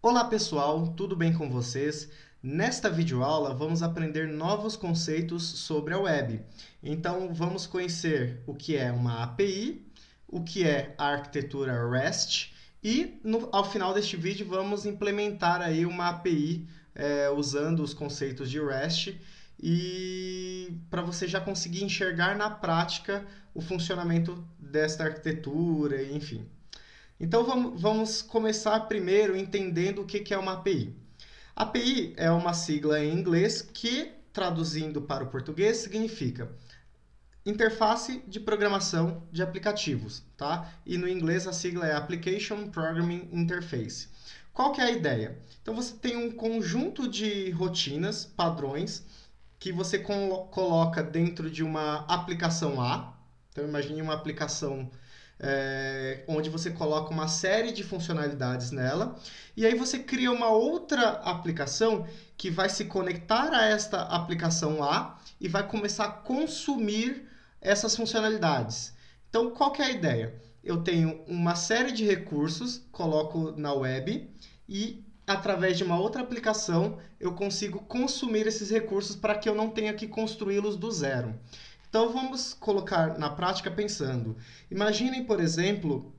Olá pessoal, tudo bem com vocês? Nesta videoaula vamos aprender novos conceitos sobre a web. Então vamos conhecer o que é uma API, o que é a arquitetura REST e ao final deste vídeo vamos implementar aí uma API usando os conceitos de REST e para você já conseguir enxergar na prática o funcionamento desta arquitetura, enfim. Então vamos começar primeiro entendendo o que é uma API. API é uma sigla em inglês que, traduzindo para o português, significa interface de programação de aplicativos, tá? E no inglês a sigla é Application Programming Interface. Qual que é a ideia? Então você tem um conjunto de rotinas, padrões, que você coloca dentro de uma aplicação A. Então imagine uma aplicação onde você coloca uma série de funcionalidades nela, e aí você cria uma outra aplicação que vai se conectar a esta aplicação A e vai começar a consumir essas funcionalidades. Então, qual que é a ideia? Eu tenho uma série de recursos, coloco na web e através de uma outra aplicação eu consigo consumir esses recursos para que eu não tenha que construí-los do zero. Então vamos colocar na prática pensando. Imaginem, por exemplo,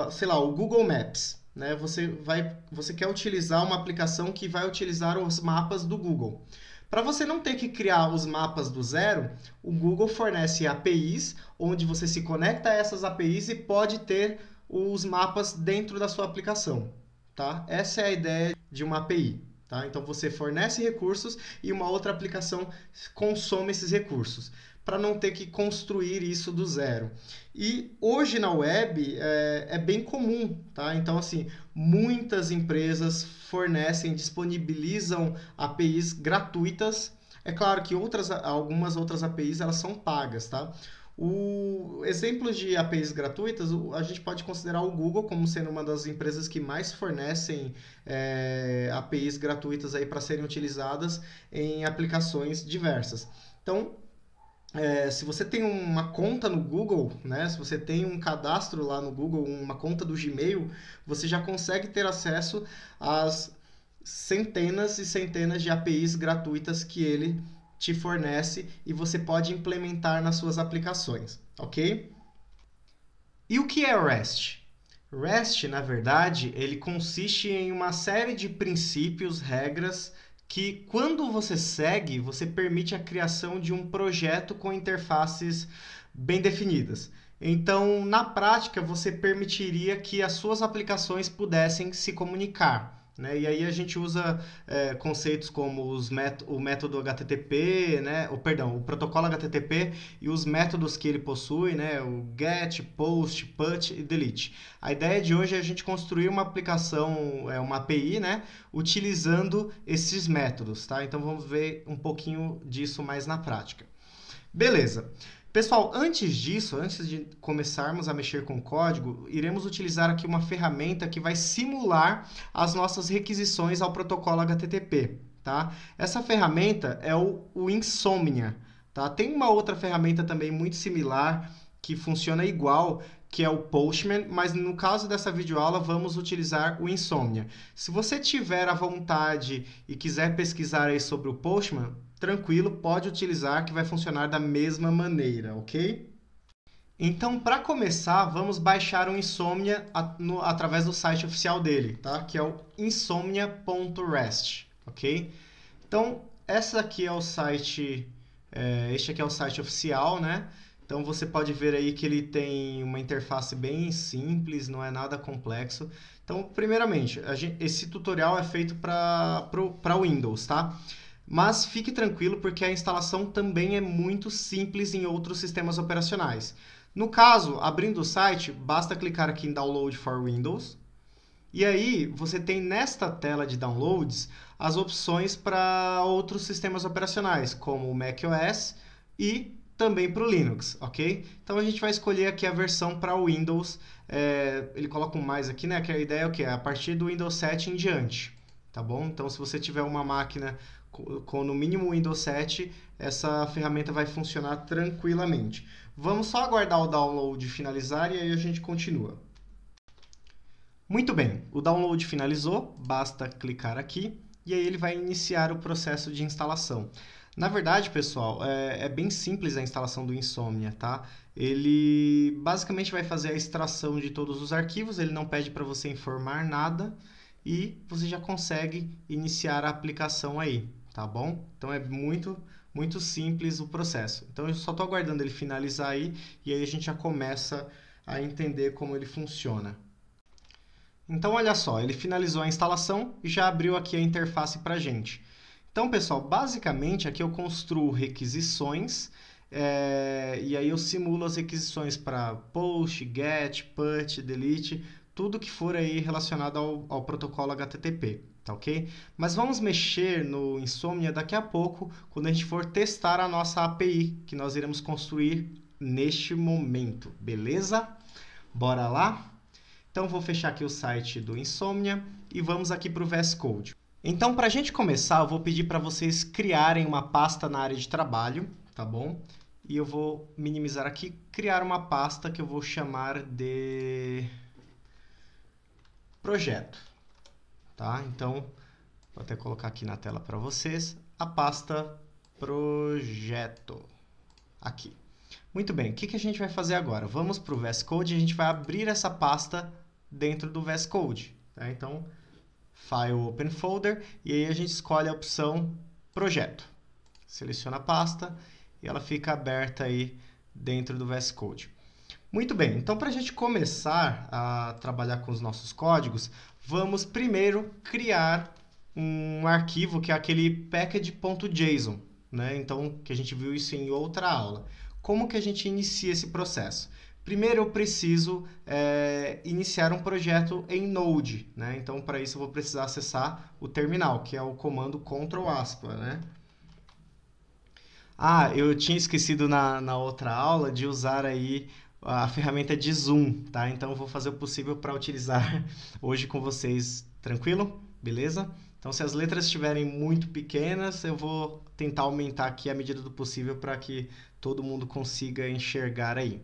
sei lá, o Google Maps. Né? Você quer utilizar uma aplicação que vai utilizar os mapas do Google. Para você não ter que criar os mapas do zero, o Google fornece APIs, onde você se conecta a essas APIs e pode ter os mapas dentro da sua aplicação. Tá? Essa é a ideia de uma API. Tá? Então você fornece recursos e uma outra aplicação consome esses recursos, para não ter que construir isso do zero. E hoje na web é bem comum, tá? Então assim, muitas empresas fornecem, disponibilizam APIs gratuitas. É claro que algumas outras APIs elas são pagas, tá? O exemplo de APIs gratuitas, a gente pode considerar o Google como sendo uma das empresas que mais fornecem APIs gratuitas para serem utilizadas em aplicações diversas. Então, se você tem uma conta no Google, né, se você tem um cadastro lá no Google, uma conta do Gmail, você já consegue ter acesso às centenas e centenas de APIs gratuitas que ele te fornece e você pode implementar nas suas aplicações, ok? E o que é REST? REST, na verdade, ele consiste em uma série de princípios, regras, que quando você segue, você permite a criação de um projeto com interfaces bem definidas. Então, na prática, você permitiria que as suas aplicações pudessem se comunicar. Né? E aí a gente usa conceitos como o método HTTP, né? O protocolo HTTP e os métodos que ele possui, né? O GET, POST, PUT e DELETE. A ideia de hoje é a gente construir uma aplicação, uma API, né? Utilizando esses métodos. Tá? Então vamos ver um pouquinho disso mais na prática. Beleza. Pessoal, antes disso, antes de começarmos a mexer com o código, iremos utilizar aqui uma ferramenta que vai simular as nossas requisições ao protocolo HTTP. Tá? Essa ferramenta é o Insomnia. Tá? Tem uma outra ferramenta também muito similar, que funciona igual, que é o Postman, mas no caso dessa videoaula vamos utilizar o Insomnia. Se você tiver a vontade e quiser pesquisar aí sobre o Postman, tranquilo, pode utilizar que vai funcionar da mesma maneira, ok? Então, para começar, vamos baixar o Insomnia através do site oficial dele, tá? Que é o insomnia.rest, ok? Então, este aqui é o site oficial, né? Então, você pode ver aí que ele tem uma interface bem simples, não é nada complexo. Então, primeiramente, esse tutorial é feito para Windows, tá? Mas fique tranquilo porque a instalação também é muito simples em outros sistemas operacionais. No caso, abrindo o site, basta clicar aqui em Download for Windows. E aí, você tem nesta tela de downloads as opções para outros sistemas operacionais, como o macOS e também para o Linux, ok? Então a gente vai escolher aqui a versão para o Windows. Ele coloca um mais aqui, né? Que a ideia é o quê? A partir do Windows 7 em diante. Tá bom? Então, se você tiver uma máquina com no mínimo Windows 7, essa ferramenta vai funcionar tranquilamente. Vamos só aguardar o download finalizar e aí a gente continua. Muito bem, o download finalizou, basta clicar aqui e aí ele vai iniciar o processo de instalação. Na verdade, pessoal, é bem simples a instalação do Insomnia, tá? Ele basicamente vai fazer a extração de todos os arquivos, ele não pede para você informar nada e você já consegue iniciar a aplicação aí, tá bom? Então é muito simples o processo. Então eu só estou aguardando ele finalizar aí e aí a gente já começa a entender como ele funciona. Então olha só, ele finalizou a instalação e já abriu aqui a interface para a gente. Então, pessoal, basicamente aqui eu construo requisições e aí eu simulo as requisições para post, get, put, delete, tudo que for aí relacionado ao protocolo HTTP, tá ok? Mas vamos mexer no Insomnia daqui a pouco, quando a gente for testar a nossa API, que nós iremos construir neste momento, beleza? Bora lá? Então, vou fechar aqui o site do Insomnia e vamos aqui para o VS Code. Então, para a gente começar, eu vou pedir para vocês criarem uma pasta na área de trabalho, tá bom? E eu vou minimizar aqui, criar uma pasta que eu vou chamar de projeto, tá? Então, vou até colocar aqui na tela para vocês a pasta projeto, aqui. Muito bem, o que a gente vai fazer agora? Vamos para o VS Code e a gente vai abrir essa pasta dentro do VS Code, tá? Então, File Open Folder, e aí a gente escolhe a opção Projeto. Seleciona a pasta e ela fica aberta aí dentro do VS Code. Muito bem, então para a gente começar a trabalhar com os nossos códigos, vamos primeiro criar um arquivo que é aquele package.json, né? Então, que a gente viu isso em outra aula. Como que a gente inicia esse processo? Primeiro eu preciso iniciar um projeto em Node, né? Então, para isso eu vou precisar acessar o terminal, que é o comando Ctrl+, né? Ah, eu tinha esquecido na outra aula de usar aí a ferramenta de zoom, tá? Então, eu vou fazer o possível para utilizar hoje com vocês, tranquilo? Beleza? Então, se as letras estiverem muito pequenas, eu vou tentar aumentar aqui à medida do possível para que todo mundo consiga enxergar aí.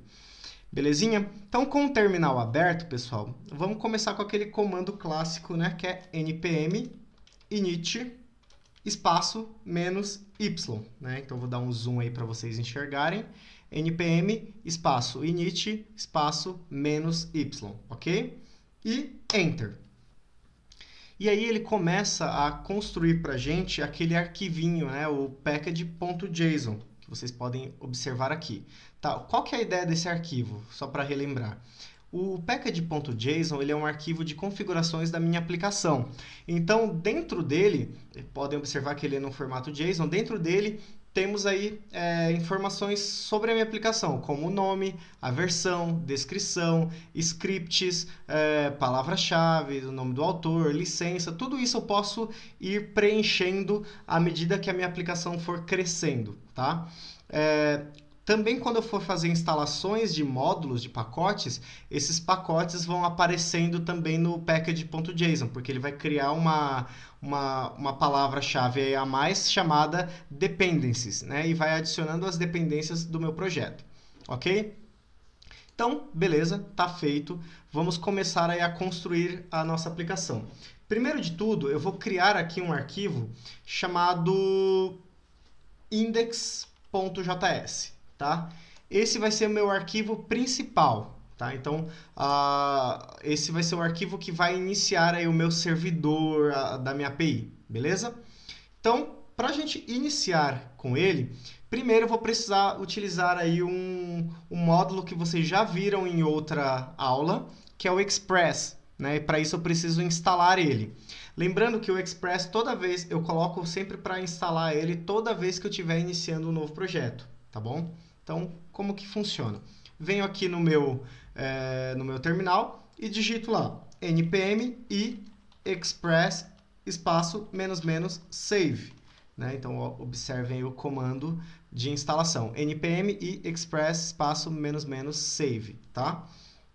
Belezinha? Então, com o terminal aberto, pessoal, vamos começar com aquele comando clássico, né, que é npm init espaço menos y, né? Então, vou dar um zoom aí para vocês enxergarem. npm espaço init espaço menos y, ok? E enter. E aí ele começa a construir para a gente aquele arquivinho, né, o package.json, que vocês podem observar aqui. Tá, qual que é a ideia desse arquivo? Só para relembrar. O package.json ele é um arquivo de configurações da minha aplicação. Então, dentro dele, podem observar que ele é no formato JSON, dentro dele temos aí informações sobre a minha aplicação, como o nome, a versão, descrição, scripts, palavra-chave, o nome do autor, licença, tudo isso eu posso ir preenchendo à medida que a minha aplicação for crescendo, tá? Também quando eu for fazer instalações de módulos, de pacotes, esses pacotes vão aparecendo também no package.json, porque ele vai criar uma palavra-chave a mais chamada dependencies, né? E vai adicionando as dependências do meu projeto, ok? Então, beleza, tá feito. Vamos começar aí a construir a nossa aplicação. Primeiro de tudo, eu vou criar aqui um arquivo chamado index.js. Tá? Esse vai ser o meu arquivo principal, tá? Então, esse vai ser o arquivo que vai iniciar aí o meu servidor da minha API, beleza? Então, para a gente iniciar com ele, primeiro eu vou precisar utilizar aí um módulo que vocês já viram em outra aula, que é o Express, né? E para isso eu preciso instalar ele. Lembrando que o Express, toda vez, eu coloco sempre para instalar ele toda vez que eu estiver iniciando um novo projeto, tá bom? Então, como que funciona? Venho aqui no meu terminal e digito lá npm i express espaço -- save. Né? Então, observem o comando de instalação. npm i express espaço -- save. Tá?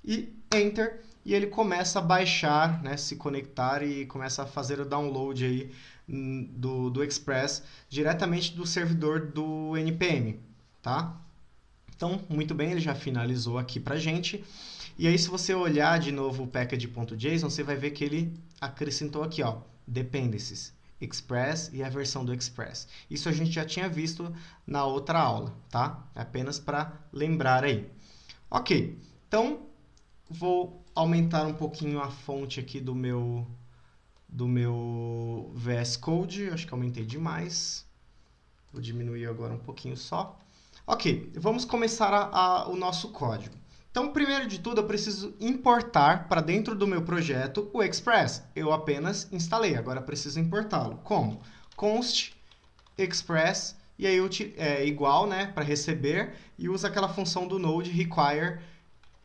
E enter. E ele começa a baixar, né, se conectar e começa a fazer o download aí do Express diretamente do servidor do npm. Tá? Então, muito bem, ele já finalizou aqui pra gente. E aí, se você olhar de novo o package.json, você vai ver que ele acrescentou aqui, ó, dependencies, express e a versão do express. Isso a gente já tinha visto na outra aula, tá? É apenas para lembrar aí. Ok, então vou aumentar um pouquinho a fonte aqui do meu VS Code. Acho que aumentei demais. Vou diminuir agora um pouquinho só. Ok, vamos começar o nosso código. Então, primeiro de tudo, eu preciso importar para dentro do meu projeto o Express. Eu apenas instalei, agora preciso importá-lo. Como? Const Express, e aí é igual, né, para receber, e usa aquela função do Node require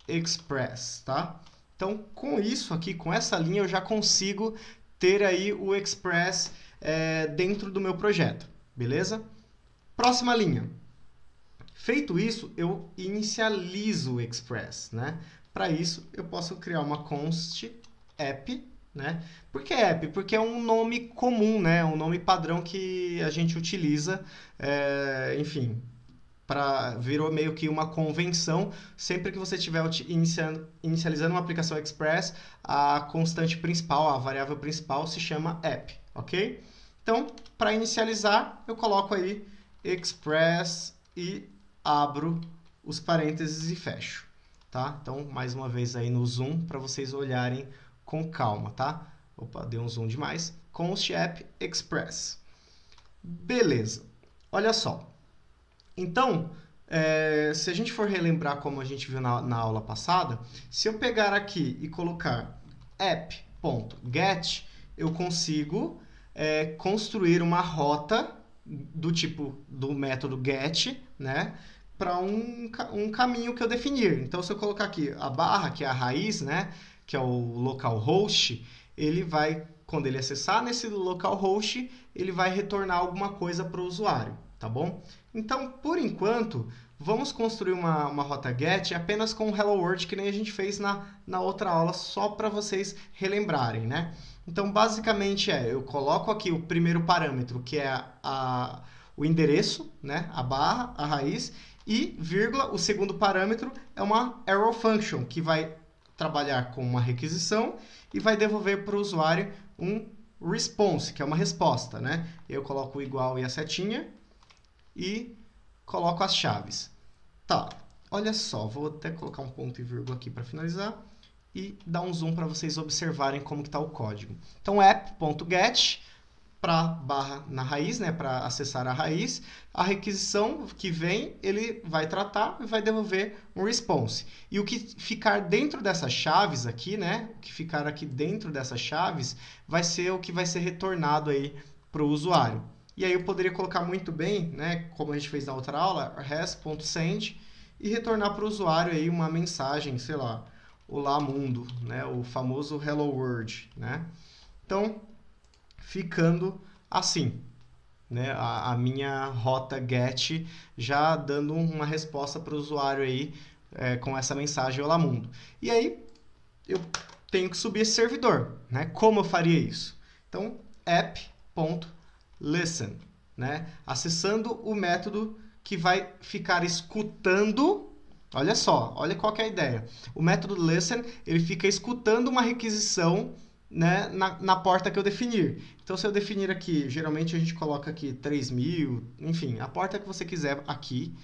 Express, tá? Então, com isso aqui, com essa linha, eu já consigo ter aí o Express dentro do meu projeto, beleza? Próxima linha. Feito isso, eu inicializo o Express, né? Para isso, eu posso criar uma const app, né? Por que app? Porque é um nome comum, né? Um nome padrão que a gente utiliza, enfim, virou meio que uma convenção. Sempre que você estiver inicializando uma aplicação Express, a constante principal, a variável principal se chama app, ok? Então, para inicializar, eu coloco aí Express e abro os parênteses e fecho, tá? Então, mais uma vez aí no zoom, para vocês olharem com calma, tá? Opa, deu um zoom demais. Const app express. Beleza. Olha só. Então, se a gente for relembrar como a gente viu na aula passada, se eu pegar aqui e colocar app.get, eu consigo construir uma rota do tipo do método get, né, para um caminho que eu definir. Então, se eu colocar aqui a barra, que é a raiz, né, que é o localhost, ele vai, quando ele acessar nesse localhost, ele vai retornar alguma coisa para o usuário, tá bom? Então, por enquanto, vamos construir uma rota get apenas com o Hello World, que nem a gente fez na outra aula, só para vocês relembrarem, né? Então, basicamente eu coloco aqui o primeiro parâmetro, que é o endereço, né? A barra, a raiz, e vírgula, o segundo parâmetro é uma arrow function, que vai trabalhar com uma requisição e vai devolver para o usuário um response, que é uma resposta, né? Eu coloco o igual e a setinha e coloco as chaves. Tá, olha só, vou até colocar um ponto e vírgula aqui para finalizar e dar um zoom para vocês observarem como está o código. Então, app.get para barra na raiz, né, para acessar a raiz, a requisição que vem, ele vai tratar e vai devolver um response. E o que ficar dentro dessas chaves aqui, né, o que ficar aqui dentro dessas chaves, vai ser o que vai ser retornado aí para o usuário. E aí eu poderia colocar muito bem, né, como a gente fez na outra aula, res.send, e retornar para o usuário aí uma mensagem, sei lá, olá mundo, né, o famoso hello world, né? Então, ficando assim, né, a minha rota get já dando uma resposta para o usuário aí com essa mensagem olá mundo. E aí eu tenho que subir esse servidor, né? Como eu faria isso? Então, app.listen, né? Acessando o método que vai ficar escutando. Olha só, olha qual que é a ideia. O método listen, ele fica escutando uma requisição, né, na porta que eu definir. Então, se eu definir aqui, geralmente a gente coloca aqui 3.000, enfim, a porta que você quiser aqui.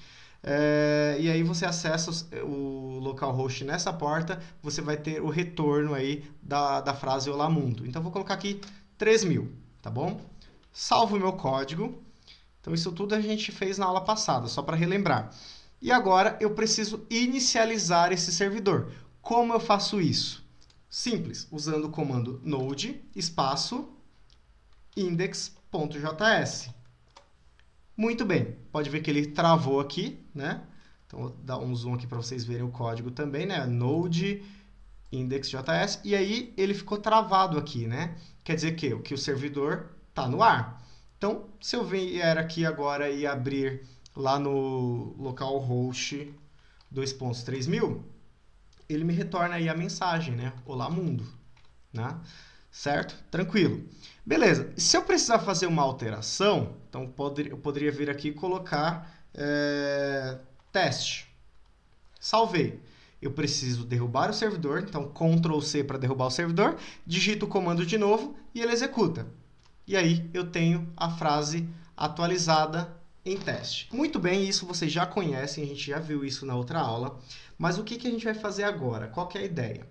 E aí você acessa o localhost nessa porta, você vai ter o retorno aí da frase olá mundo. Então, eu vou colocar aqui 3.000, tá bom? Salvo o meu código. Então, isso tudo a gente fez na aula passada, só para relembrar. E agora eu preciso inicializar esse servidor. Como eu faço isso? Simples, usando o comando node espaço index.js. Muito bem, pode ver que ele travou aqui, né? Então vou dar um zoom aqui para vocês verem o código também, né? Node index.js, e aí ele ficou travado aqui, né? Quer dizer que o servidor está no ar. Então, se eu vier aqui agora e abrir lá no localhost 2.3000, ele me retorna aí a mensagem, né? Olá, mundo. Né? Certo? Tranquilo. Beleza. Se eu precisar fazer uma alteração, então eu poderia vir aqui e colocar teste. Salvei. eu preciso derrubar o servidor, então Ctrl C para derrubar o servidor, digito o comando de novo e ele executa. E aí eu tenho a frase atualizada em teste. Muito bem, isso vocês já conhecem, a gente já viu isso na outra aula, mas o que a gente vai fazer agora? Qual que é a ideia?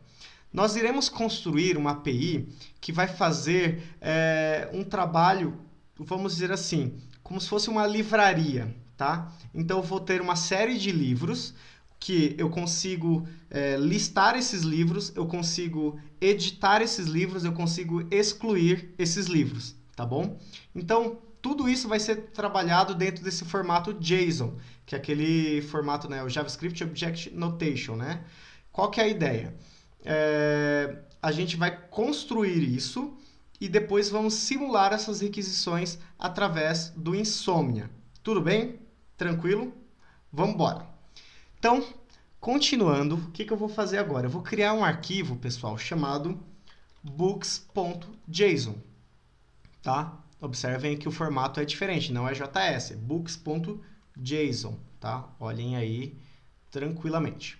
Nós iremos construir uma API que vai fazer um trabalho, vamos dizer assim, como se fosse uma livraria, tá? Então, eu vou ter uma série de livros que eu consigo listar esses livros, eu consigo editar esses livros, eu consigo excluir esses livros, tá bom? Então, tudo isso vai ser trabalhado dentro desse formato JSON, que é aquele formato, né, o JavaScript Object Notation, né? Qual que é a ideia? A gente vai construir isso e depois vamos simular essas requisições através do Insomnia. Tudo bem? Tranquilo? Vamos embora. Então, continuando, o que eu vou fazer agora? Eu vou criar um arquivo, pessoal, chamado books.json, tá? Observem que o formato é diferente, não é JS, é books.json, tá? Olhem aí tranquilamente.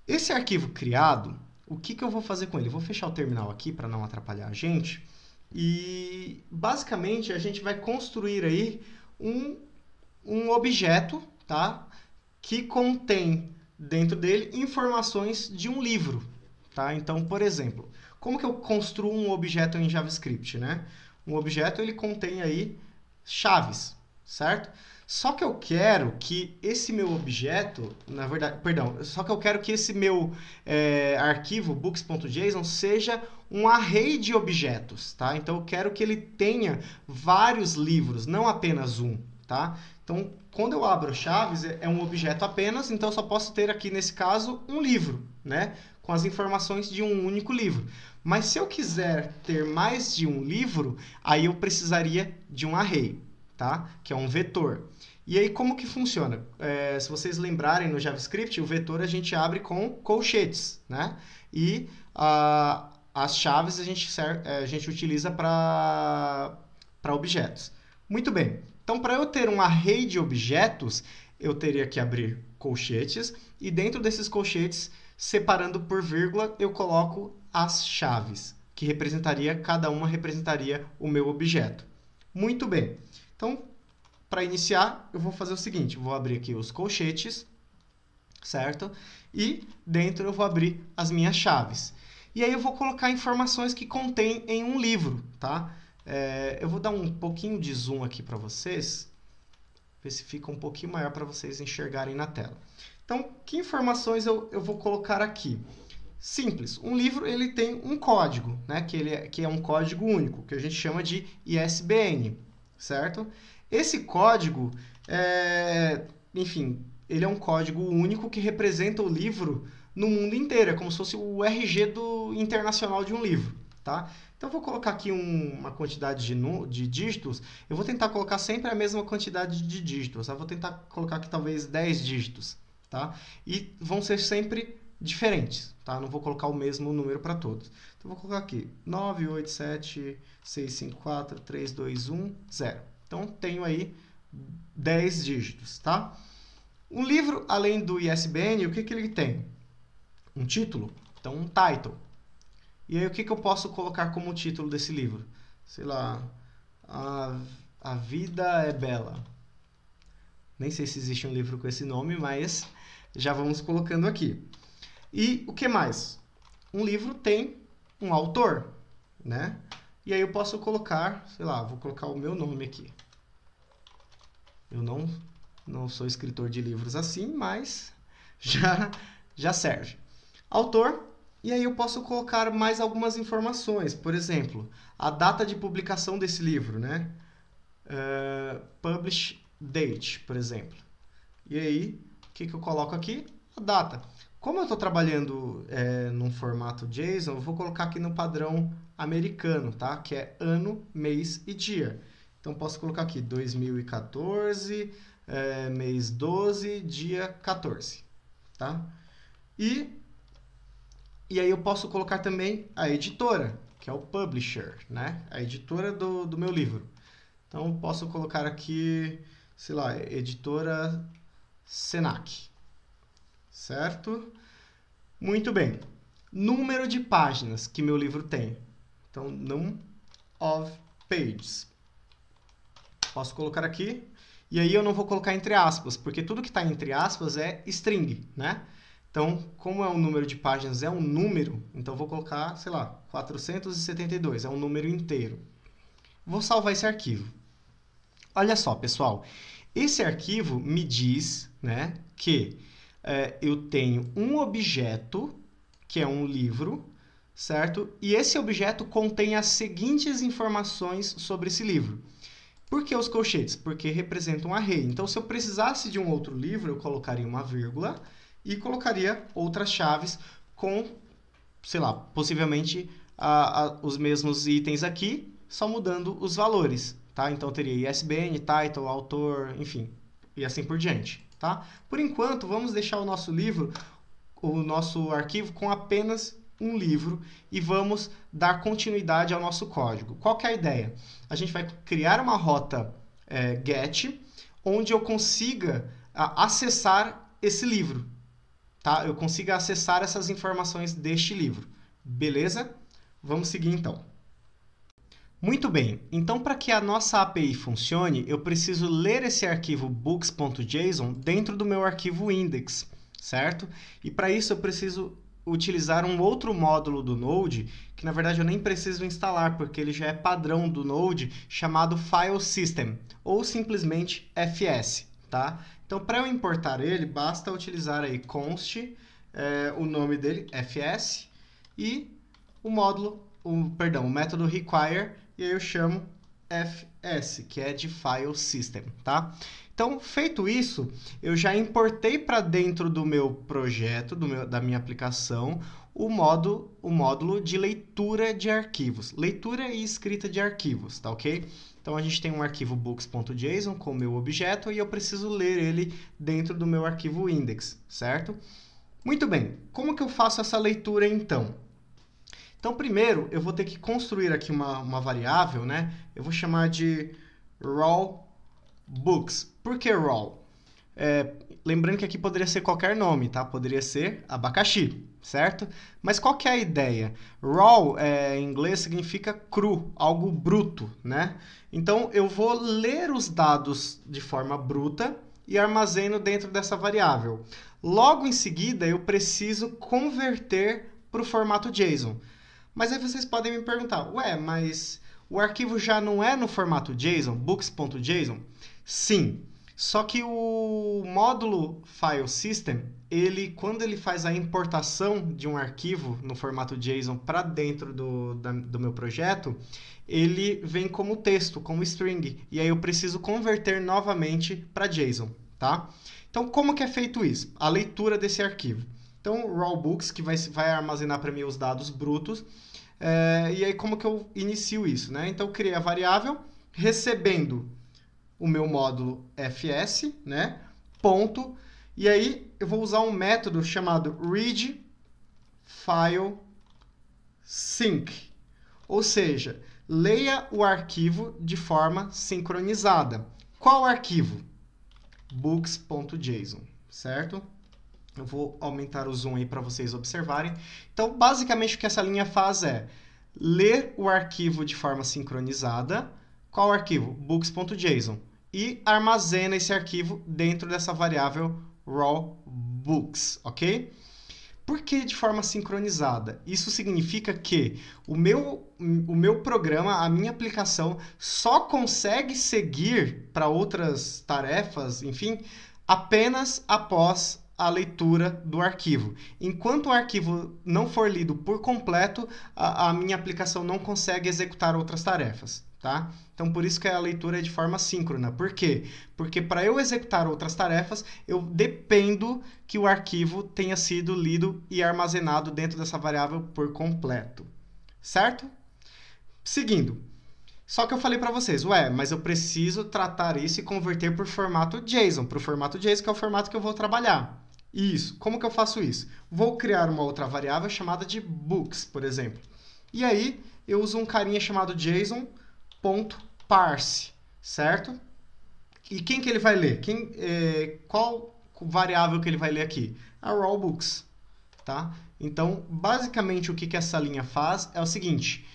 Esse arquivo criado, o que eu vou fazer com ele? Eu vou fechar o terminal aqui para não atrapalhar a gente. E, basicamente, a gente vai construir aí um objeto, tá? Que contém dentro dele informações de um livro. Tá? Então, por exemplo, como que eu construo um objeto em JavaScript? Né? Um objeto ele contém aí chaves, certo? Só que eu quero que esse meu objeto, na verdade, perdão, só que eu quero que esse meu arquivo books.json seja um array de objetos, tá? Então eu quero que ele tenha vários livros, não apenas um, tá? Então, quando eu abro chaves, é um objeto apenas, então eu só posso ter aqui, nesse caso, um livro, né? Com as informações de um único livro. Mas se eu quiser ter mais de um livro, aí eu precisaria de um array, tá? Que é um vetor. E aí, como que funciona? Se vocês lembrarem no JavaScript, o vetor a gente abre com colchetes, né? E as chaves a gente utiliza para objetos. Muito bem. Então, para eu ter um array de objetos, eu teria que abrir colchetes e dentro desses colchetes, separando por vírgula, eu coloco as chaves, que cada uma representaria o meu objeto. Muito bem. Então, para iniciar, eu vou fazer o seguinte, eu vou abrir aqui os colchetes, certo? E dentro eu vou abrir as minhas chaves. E aí eu vou colocar informações que contém em um livro, tá? Eu vou dar um pouquinho de zoom aqui para vocês, ver se fica um pouquinho maior para vocês enxergarem na tela. Então, que informações eu vou colocar aqui? Simples, um livro ele tem um código, né? Que é um código único, que a gente chama de ISBN, certo? Esse código, enfim, ele é um código único que representa o livro no mundo inteiro, é como se fosse o RG internacional de um livro, tá? Então, eu vou colocar aqui uma quantidade de dígitos. Eu vou tentar colocar sempre a mesma quantidade de dígitos. Eu vou tentar colocar aqui talvez 10 dígitos. Tá? E vão ser sempre diferentes. Tá? Não vou colocar o mesmo número para todos. Então, eu vou colocar aqui 987654321 Então, tenho aí 10 dígitos. Tá? Um livro, além do ISBN, o que ele tem? Um título. Então, um title. E aí, o que eu posso colocar como título desse livro? Sei lá, A Vida é Bela. Nem sei se existe um livro com esse nome, mas já vamos colocando aqui. E o que mais? Um livro tem um autor, né? E aí eu posso colocar, sei lá, vou colocar o meu nome aqui. Eu não sou escritor de livros assim, mas já serve. Autor. E aí eu posso colocar mais algumas informações. Por exemplo, a data de publicação desse livro, né? Publish date, por exemplo. E aí, o que eu coloco aqui? A data. Como eu estou trabalhando num formato JSON, eu vou colocar aqui no padrão americano, tá? Que é ano, mês e dia. Então, posso colocar aqui 2014, mês 12, dia 14, tá? E aí eu posso colocar também a editora, que é o publisher, né? A editora do meu livro. Então, eu posso colocar aqui, sei lá, editora Senac, certo? Muito bem. Número de páginas que meu livro tem. Então, num of pages. Posso colocar aqui. E aí eu não vou colocar entre aspas, porque tudo que está entre aspas é string, né? Então, como é um número de páginas, é um número, então eu vou colocar, sei lá, 472, é um número inteiro. Vou salvar esse arquivo. Olha só, pessoal, esse arquivo me diz, né, que eu tenho um objeto, que é um livro, certo? E esse objeto contém as seguintes informações sobre esse livro. Por que os colchetes? Porque representam um array. Então, se eu precisasse de um outro livro, eu colocaria uma vírgula e colocaria outras chaves com, sei lá, possivelmente os mesmos itens aqui, só mudando os valores, tá? Então, teria ISBN, title, autor, enfim, e assim por diante, tá? Por enquanto, vamos deixar o nosso livro, o nosso arquivo com apenas um livro e vamos dar continuidade ao nosso código. Qual que é a ideia? A gente vai criar uma rota GET, onde eu consiga acessar esse livro. Tá? Eu consiga acessar essas informações deste livro. Beleza? Vamos seguir então. Muito bem, então para que a nossa API funcione, eu preciso ler esse arquivo books.json dentro do meu arquivo index, certo? E para isso eu preciso utilizar um outro módulo do Node, que na verdade eu nem preciso instalar, porque ele já é padrão do Node, chamado File System, ou simplesmente FS, tá? Então, para eu importar ele, basta utilizar aí const, o nome dele, FS, e o módulo, o método require, e aí eu chamo FS, que é de File System, tá? Então, feito isso, eu já importei para dentro do meu projeto, da minha aplicação, o módulo de leitura de arquivos. Leitura e escrita de arquivos, tá ok? Então, a gente tem um arquivo books.json com o meu objeto e eu preciso ler ele dentro do meu arquivo index, certo? Muito bem, como que eu faço essa leitura então? Então, primeiro, eu vou ter que construir aqui uma variável, né? Eu vou chamar de raw books. Por que raw? Lembrando que aqui poderia ser qualquer nome, tá? Poderia ser abacaxi, certo? Mas qual que é a ideia? Raw, em inglês, significa cru, algo bruto, né? Então, eu vou ler os dados de forma bruta e armazeno dentro dessa variável. Logo em seguida, eu preciso converter para o formato JSON. Mas aí vocês podem me perguntar, ué, mas o arquivo já não é no formato JSON, books.json? Sim, só que o módulo File System, quando ele faz a importação de um arquivo no formato JSON para dentro do meu projeto, ele vem como texto, como string, e aí eu preciso converter novamente para JSON, tá? Então, como que é feito isso? A leitura desse arquivo. Então, raw books, que vai armazenar para mim os dados brutos. E aí, como que eu inicio isso, né? Então, eu criei a variável, recebendo o meu módulo fs, né? Ponto. E aí, eu vou usar um método chamado read file sync. Ou seja, leia o arquivo de forma sincronizada. Qual arquivo? books.json, certo? Eu vou aumentar o zoom aí para vocês observarem. Então, basicamente, o que essa linha faz é ler o arquivo de forma sincronizada. Qual arquivo? books.json. E armazena esse arquivo dentro dessa variável raw books, ok? Por que de forma sincronizada? Isso significa que o meu programa, a minha aplicação, só consegue seguir para outras tarefas, enfim, apenas após a leitura do arquivo. Enquanto o arquivo não for lido por completo, a minha aplicação não consegue executar outras tarefas, tá? Então, por isso que a leitura é de forma síncrona. Por quê? Porque para eu executar outras tarefas, eu dependo que o arquivo tenha sido lido e armazenado dentro dessa variável por completo, certo? Seguindo. Só que eu falei para vocês, mas eu preciso tratar isso e converter por formato JSON, para o formato JSON, que é o formato que eu vou trabalhar. Isso. Como que eu faço isso? Vou criar uma outra variável chamada de books, por exemplo. E aí, eu uso um carinha chamado JSON.parse, certo? E quem que ele vai ler? Qual variável que ele vai ler aqui? A raw books, tá? Então, basicamente, o que essa linha faz é o seguinte.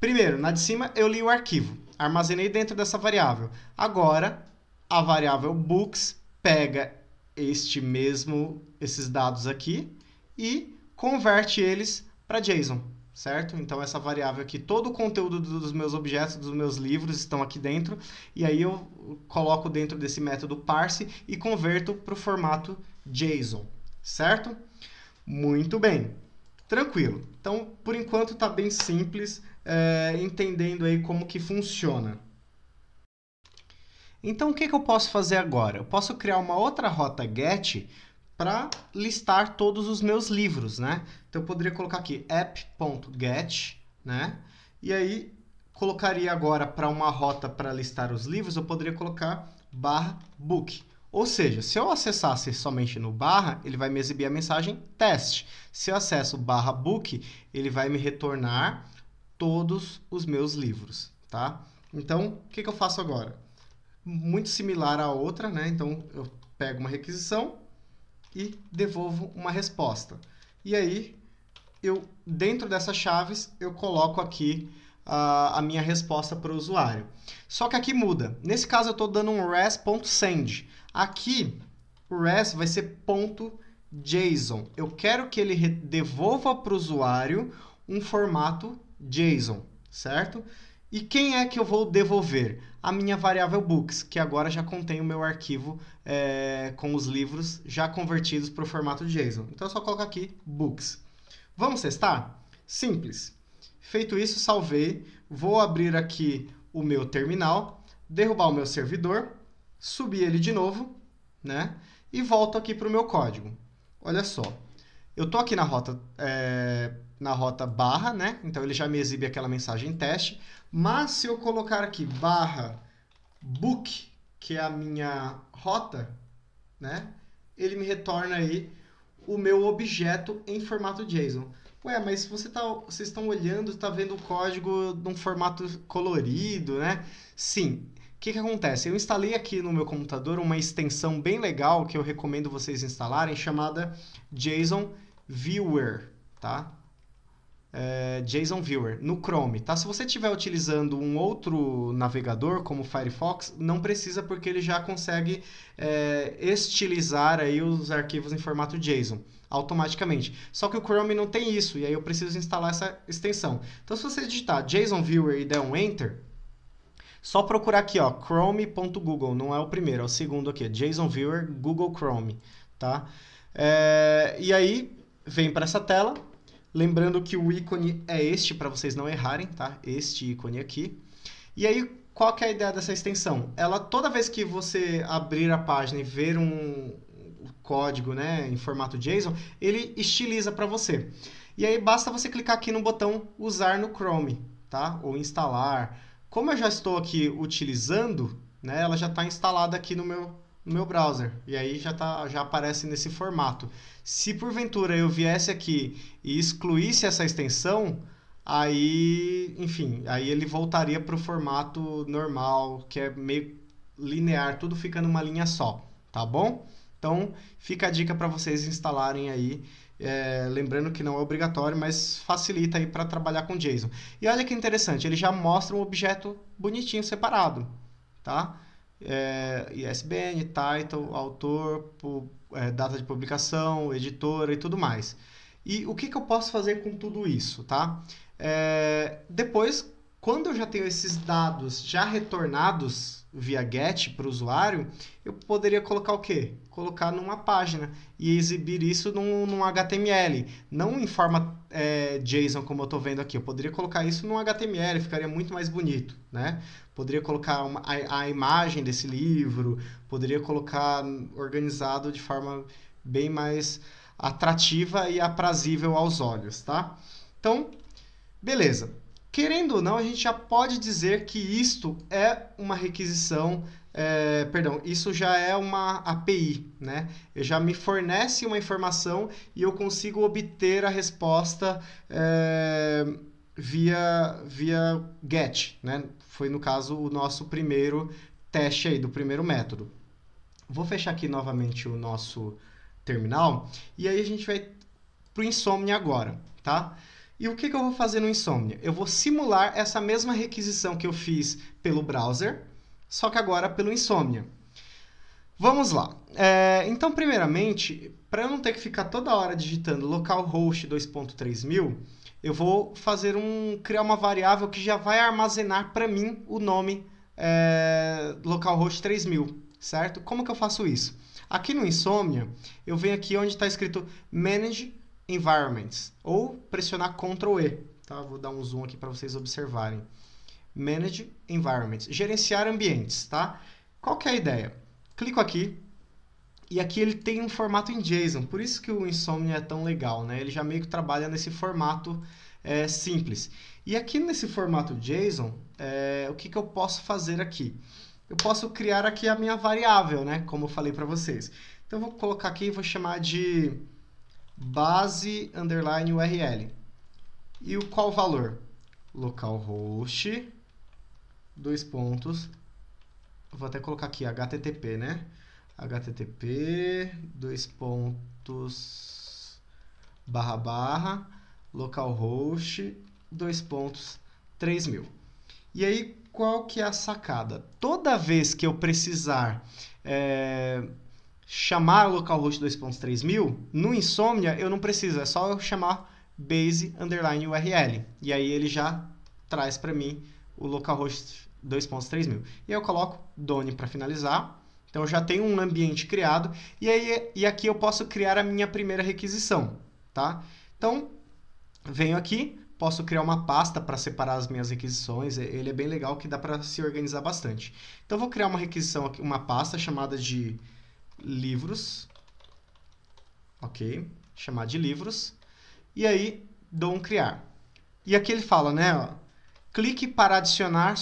Primeiro, na de cima, eu li o arquivo. Armazenei dentro dessa variável. Agora, a variável books pega esses dados aqui e converte eles para JSON, certo? Então, essa variável aqui, todo o conteúdo dos meus objetos, dos meus livros estão aqui dentro, e aí eu coloco dentro desse método parse e converto para o formato JSON, certo? Muito bem, tranquilo. Então, por enquanto, está bem simples, entendendo aí como que funciona. Então, o que eu posso fazer agora? Eu posso criar uma outra rota get para listar todos os meus livros, né? Então, eu poderia colocar aqui app.get, né? E aí, colocaria agora para uma rota para listar os livros, eu poderia colocar /book. Ou seja, se eu acessasse somente no barra, ele vai me exibir a mensagem teste. Se eu acesso /book, ele vai me retornar todos os meus livros, tá? Então, o que eu faço agora? Muito similar à outra, né? Então, eu pego uma requisição e devolvo uma resposta. E aí, dentro dessas chaves, eu coloco aqui a minha resposta para o usuário. Só que aqui muda. Nesse caso, eu estou dando um res.send. Aqui, o res vai ser .json. Eu quero que ele devolva para o usuário um formato JSON, certo? E quem é que eu vou devolver? A minha variável books, que agora já contém o meu arquivo com os livros já convertidos para o formato JSON. Então, eu só coloco aqui books. Vamos testar? Simples. Feito isso, salvei. Vou abrir aqui o meu terminal, derrubar o meu servidor, subir ele de novo, né? E volto aqui para o meu código. Olha só. Eu estou aqui na rota barra, né? Então, ele já me exibe aquela mensagem teste. Mas, se eu colocar aqui /book, que é a minha rota, né? Ele me retorna aí o meu objeto em formato JSON. Ué, mas vocês estão olhando, está vendo o código num formato colorido, né? Sim. O que acontece? Eu instalei aqui no meu computador uma extensão bem legal que eu recomendo vocês instalarem, chamada JSON Viewer, tá? JSON Viewer, no Chrome, tá? Se você estiver utilizando um outro navegador, como o Firefox, não precisa, porque ele já consegue estilizar aí os arquivos em formato JSON automaticamente. Só que o Chrome não tem isso, e aí eu preciso instalar essa extensão. Então, se você digitar JSON Viewer e der um Enter, só procurar aqui, ó, chrome.google, não é o primeiro, é o segundo aqui, JSON Viewer, Google Chrome, tá? E aí, vem para essa tela. Lembrando que o ícone é este, para vocês não errarem, tá? Este ícone aqui. E aí, qual que é a ideia dessa extensão? Ela, toda vez que você abrir a página e ver um código, né, em formato JSON, ele estiliza para você. E aí, basta você clicar aqui no botão Usar no Chrome, tá? Ou Instalar. Como eu já estou aqui utilizando, né, ela já está instalada aqui no meu browser. E aí já aparece nesse formato. Se porventura eu viesse aqui e excluísse essa extensão, aí, enfim, aí ele voltaria para o formato normal, que é meio linear, tudo fica numa linha só, tá bom? Então, fica a dica para vocês instalarem aí, lembrando que não é obrigatório, mas facilita aí para trabalhar com JSON. E olha que interessante, ele já mostra um objeto bonitinho separado, tá? ISBN, title, autor, data de publicação, editora e tudo mais. E o que eu posso fazer com tudo isso, tá? Depois, quando eu já tenho esses dados já retornados via GET para o usuário, eu poderia colocar o quê? Colocar numa página e exibir isso num HTML, não em forma JSON como eu estou vendo aqui. Eu poderia colocar isso num HTML, ficaria muito mais bonito, né? Poderia colocar a imagem desse livro, poderia colocar organizado de forma bem mais atrativa e aprazível aos olhos, tá? Então, beleza. Querendo ou não, a gente já pode dizer que isto é uma requisição, isso já é uma API, né? Ele já me fornece uma informação e eu consigo obter a resposta via GET, né? Foi, no caso, o nosso primeiro teste aí, do primeiro método. Vou fechar aqui novamente o nosso terminal e aí a gente vai para o Insomnia agora, tá? E o que eu vou fazer no Insomnia? Eu vou simular essa mesma requisição que eu fiz pelo browser, só que agora pelo Insomnia. Vamos lá. Então, primeiramente, para eu não ter que ficar toda hora digitando localhost 2.3000, eu vou criar uma variável que já vai armazenar para mim o nome localhost 3000, certo? Como que eu faço isso? Aqui no Insomnia, eu venho aqui onde está escrito Manage Environments, ou pressionar Ctrl E, tá? Vou dar um zoom aqui para vocês observarem. Manage Environments, gerenciar ambientes, tá? Qual que é a ideia? Clico aqui, e aqui ele tem um formato em JSON, por isso que o Insomnia é tão legal, né? Ele já meio que trabalha nesse formato simples. E aqui nesse formato JSON, o que eu posso fazer aqui? Eu posso criar aqui a minha variável, né? Como eu falei para vocês. Então, eu vou colocar aqui e vou chamar de base_URL. E qual valor? Localhost, dois pontos, vou até colocar aqui HTTP, né? HTTP, dois pontos, / localhost, dois pontos, 3000. E aí, qual que é a sacada? Toda vez que eu precisar chamar localhost 2.3000, no Insomnia eu não preciso, é só eu chamar base_URL. E aí ele já traz para mim o localhost 2.3000. E aí eu coloco Done para finalizar. Então eu já tenho um ambiente criado. E aqui eu posso criar a minha primeira requisição, tá? Então, venho aqui, posso criar uma pasta para separar as minhas requisições. Ele é bem legal, que dá para se organizar bastante. Então eu vou criar uma requisição aqui, uma pasta chamada de livros. Ok? Chamar de livros. E aí, dou um criar. E aqui ele fala, né? Ó, clique para adicionar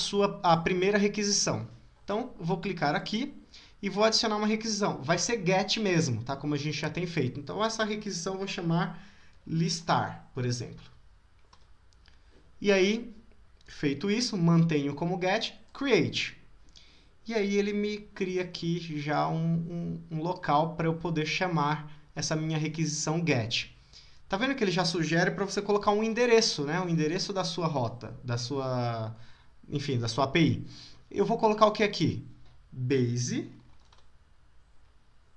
a primeira requisição. Então, vou clicar aqui e vou adicionar uma requisição. Vai ser get mesmo, tá? Como a gente já tem feito. Então, essa requisição eu vou chamar listar, por exemplo. E aí, feito isso, mantenho como get, create. E aí ele me cria aqui já um local para eu poder chamar essa minha requisição get. Tá vendo que ele já sugere para você colocar um endereço, né? Um endereço da sua rota, enfim, da sua API. Eu vou colocar o que aqui? Base,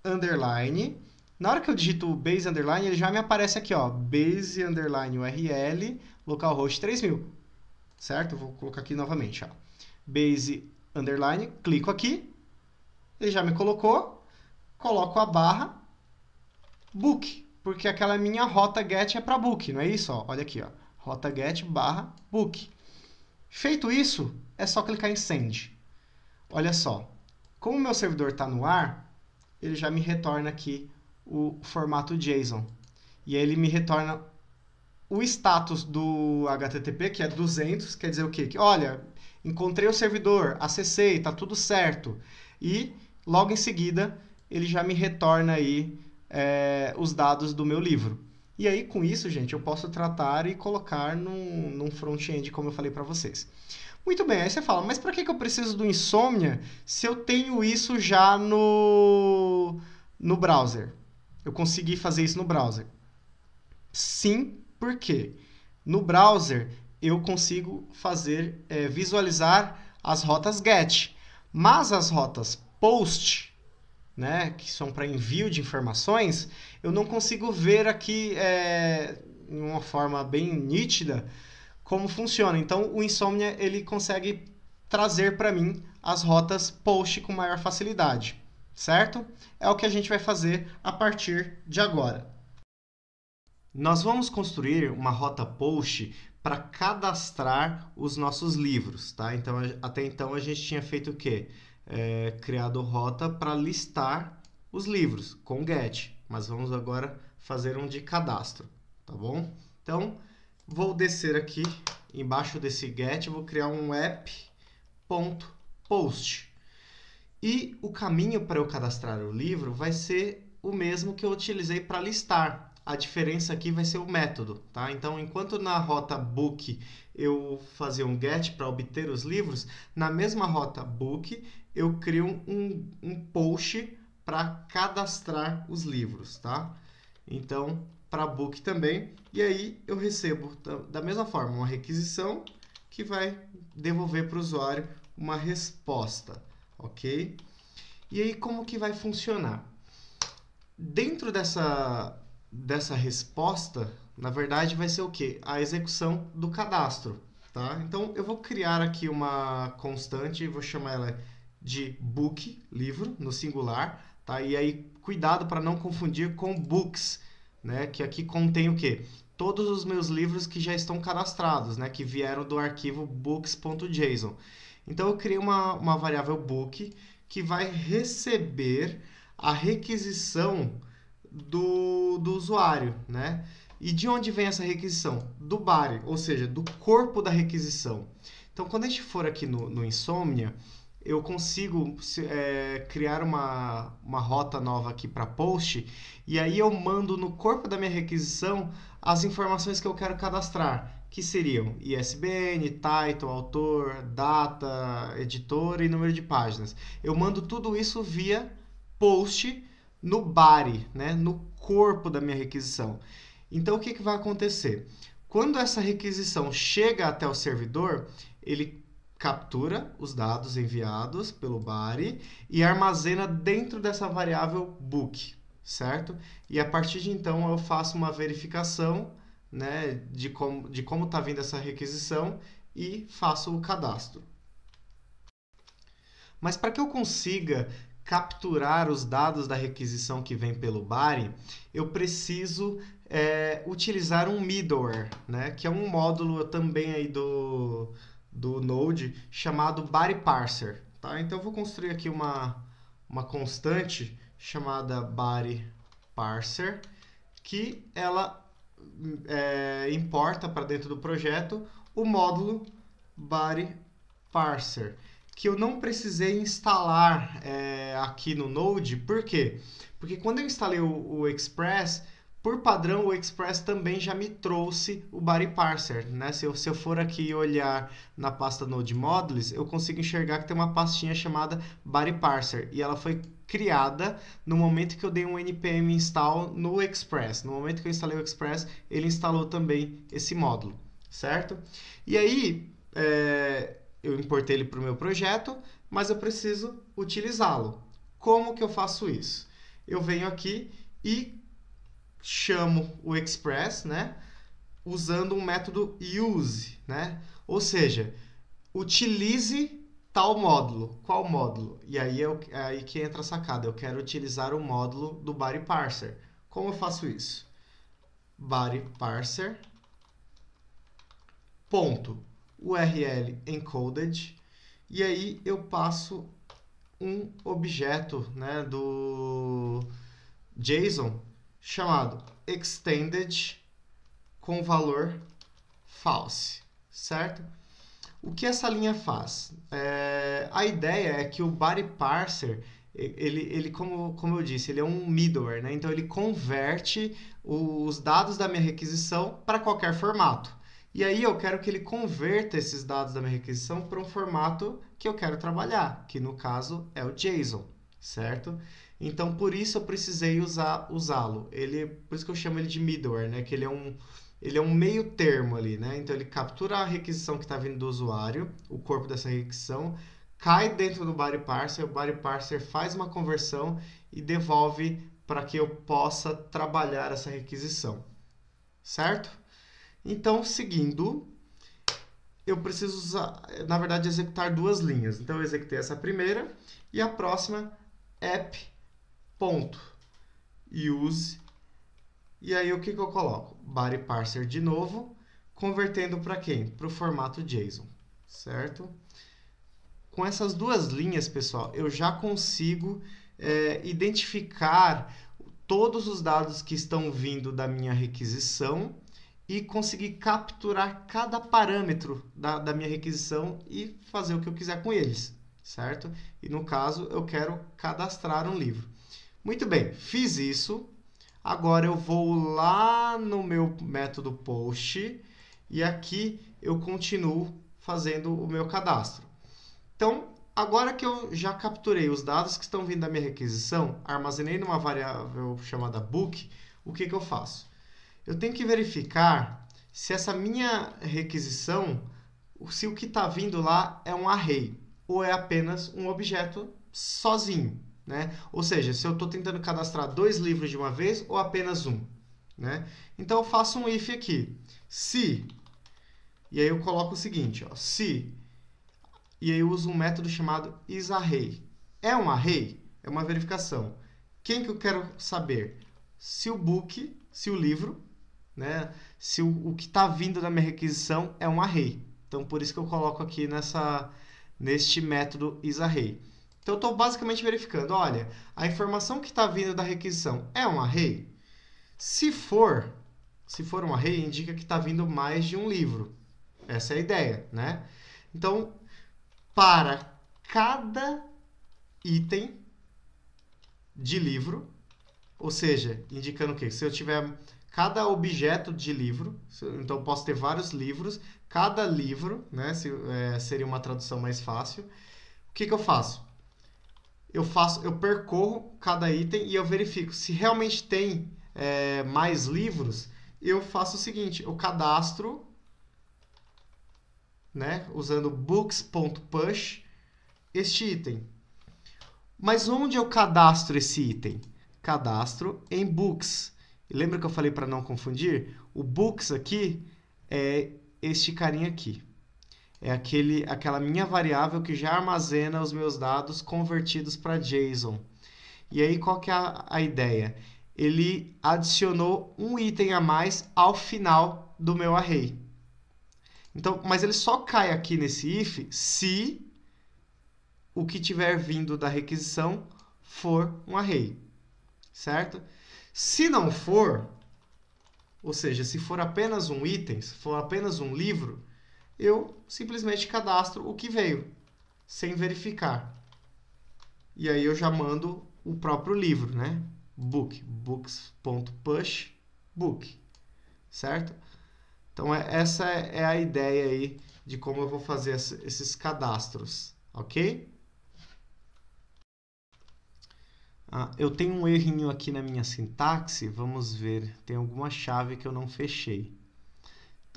underline. Na hora que eu digito base, underline, ele já me aparece aqui, ó, base, underline, URL, localhost 3000. Certo? Eu vou colocar aqui novamente, ó. Base, underline, clico aqui, ele já me colocou, coloco a / book, porque aquela minha rota get é para book, não é isso? Ó, olha aqui, ó, rota get / book. Feito isso, é só clicar em send. Olha só, como o meu servidor está no ar, ele já me retorna aqui o formato JSON. E aí ele me retorna o status do HTTP, que é 200, quer dizer o quê? Que, olha, encontrei o servidor, acessei, está tudo certo. E logo em seguida, ele já me retorna aí os dados do meu livro. E aí, com isso, gente, eu posso tratar e colocar num front-end, como eu falei para vocês. Muito bem, aí você fala, mas para que eu preciso do Insomnia se eu tenho isso já no browser? Eu consegui fazer isso no browser. Sim, por quê? No browser, eu consigo visualizar as rotas GET, mas as rotas POST, né, que são para envio de informações, eu não consigo ver aqui de uma forma bem nítida como funciona. Então, o Insomnia ele consegue trazer para mim as rotas POST com maior facilidade, certo? É o que a gente vai fazer a partir de agora. Nós vamos construir uma rota POST para cadastrar os nossos livros, tá? Então, até então a gente tinha feito o quê? Criado rota para listar os livros com GET, mas vamos agora fazer um de cadastro, tá bom? Então, vou descer aqui, embaixo desse GET, vou criar um app.post. E o caminho para eu cadastrar o livro vai ser o mesmo que eu utilizei para listar. A diferença aqui vai ser o método, tá? Então, enquanto na rota book eu fazia um get para obter os livros, na mesma rota book eu crio um post para cadastrar os livros, tá? Então, para book também, e aí eu recebo da mesma forma uma requisição que vai devolver para o usuário uma resposta, ok? E aí como que vai funcionar? Dentro dessa resposta, na verdade vai ser o quê? A execução do cadastro, tá? Então eu vou criar aqui uma constante, vou chamar ela de book, livro, no singular, tá? E aí cuidado para não confundir com books, né? Que aqui contém o quê? Todos os meus livros que já estão cadastrados, né? Que vieram do arquivo books.json. Então eu criei uma variável book que vai receber a requisição do usuário, né? E de onde vem essa requisição? Do body, ou seja, do corpo da requisição. Então, quando a gente for aqui no Insomnia, eu consigo criar uma rota nova aqui para post, e aí eu mando no corpo da minha requisição as informações que eu quero cadastrar, que seriam ISBN, title, autor, data, editor e número de páginas. Eu mando tudo isso via post no body, né? No corpo da minha requisição. Então, o que vai acontecer? Quando essa requisição chega até o servidor, ele captura os dados enviados pelo body e armazena dentro dessa variável book, certo? E a partir de então eu faço uma verificação, né, de como está vindo essa requisição e faço o cadastro. Mas para que eu consiga capturar os dados da requisição que vem pelo body, eu preciso utilizar um middleware, né, que é um módulo também aí do Node chamado body parser, tá? Então eu vou construir aqui uma constante chamada body parser, que ela importa para dentro do projeto o módulo body parser, que eu não precisei instalar aqui no Node. Por quê? Porque quando eu instalei o Express, por padrão, o Express também já me trouxe o body parser, né? Se eu for aqui e olhar na pasta Node Modules, eu consigo enxergar que tem uma pastinha chamada body parser, e ela foi criada no momento que eu dei um npm install no Express. No momento que eu instalei o Express, ele instalou também esse módulo, certo? E aí, eu importei ele para o meu projeto, mas eu preciso utilizá-lo. Como que eu faço isso? Eu venho aqui e chamo o Express, né, usando um método use, né? Ou seja, utilize tal módulo. Qual módulo? E aí é aí que entra a sacada. Eu quero utilizar o módulo do body parser. Como eu faço isso? Body parser ponto URL encoded, e aí eu passo um objeto, né, do JSON chamado extended com valor false, certo? O que essa linha faz? A ideia é que o body parser, ele como eu disse, ele é um middleware, né? Então ele converte os dados da minha requisição para qualquer formato. E aí eu quero que ele converta esses dados da minha requisição para um formato que eu quero trabalhar, que no caso é o JSON, certo? Então, por isso eu precisei usá-lo. Por isso que eu chamo ele de middleware, né? Que ele é um meio termo ali, né? Então, ele captura a requisição que está vindo do usuário, o corpo dessa requisição, cai dentro do body parser, o body parser faz uma conversão e devolve para que eu possa trabalhar essa requisição, certo? Então, seguindo, eu preciso na verdade, executar duas linhas. Então, eu executei essa primeira e a próxima app.use. E aí, o que eu coloco? Body parser de novo, convertendo para quem? Para o formato JSON, certo? Com essas duas linhas, pessoal, eu já consigo identificar todos os dados que estão vindo da minha requisição e conseguir capturar cada parâmetro da minha requisição e fazer o que eu quiser com eles, certo? E no caso, eu quero cadastrar um livro. Muito bem, fiz isso. Agora eu vou lá no meu método post e aqui eu continuo fazendo o meu cadastro. Então, agora que eu já capturei os dados que estão vindo da minha requisição, armazenei numa variável chamada book, o que eu faço? eu tenho que verificar se essa minha requisição, se o que está vindo lá é um array ou é apenas um objeto sozinho, né? Ou seja, se eu estou tentando cadastrar 2 livros de uma vez ou apenas um, né? Então, eu faço um if aqui. Se, e aí eu coloco o seguinte, ó, se, e aí eu uso um método chamado isArray. É um array? É uma verificação. Quem que eu quero saber? Se o book, se o livro, né, se o que está vindo da minha requisição é um array. Então, por isso que eu coloco aqui neste método isArray. Então, eu estou basicamente verificando, olha, a informação que está vindo da requisição é um array? Se for um array, indica que está vindo mais de um livro. Essa é a ideia, né? Então, para cada item de livro, ou seja, indicando o quê? Se eu tiver cada objeto de livro, então eu posso ter vários livros, cada livro, né, seria uma tradução mais fácil. O que eu faço? Eu percorro cada item e eu verifico se realmente tem mais livros. Eu faço o seguinte, eu cadastro, né, usando books.push este item. Mas onde eu cadastro esse item? Cadastro em books. E lembra que eu falei para não confundir? O books aqui é este carinha aqui. É aquela minha variável que já armazena os meus dados convertidos para JSON. E aí, qual que é a ideia? Ele adicionou um item a mais ao final do meu array. Então, mas ele só cai aqui nesse if se o que tiver vindo da requisição for um array, certo? Se não for, ou seja, se for apenas um item, se for apenas um livro, eu simplesmente cadastro o que veio, sem verificar. E aí eu já mando o próprio livro, né? Book, books.push, book, certo? Então, essa é a ideia aí de como eu vou fazer esses cadastros, ok? Eu tenho um errinho aqui na minha sintaxe, vamos ver, tem alguma chave que eu não fechei.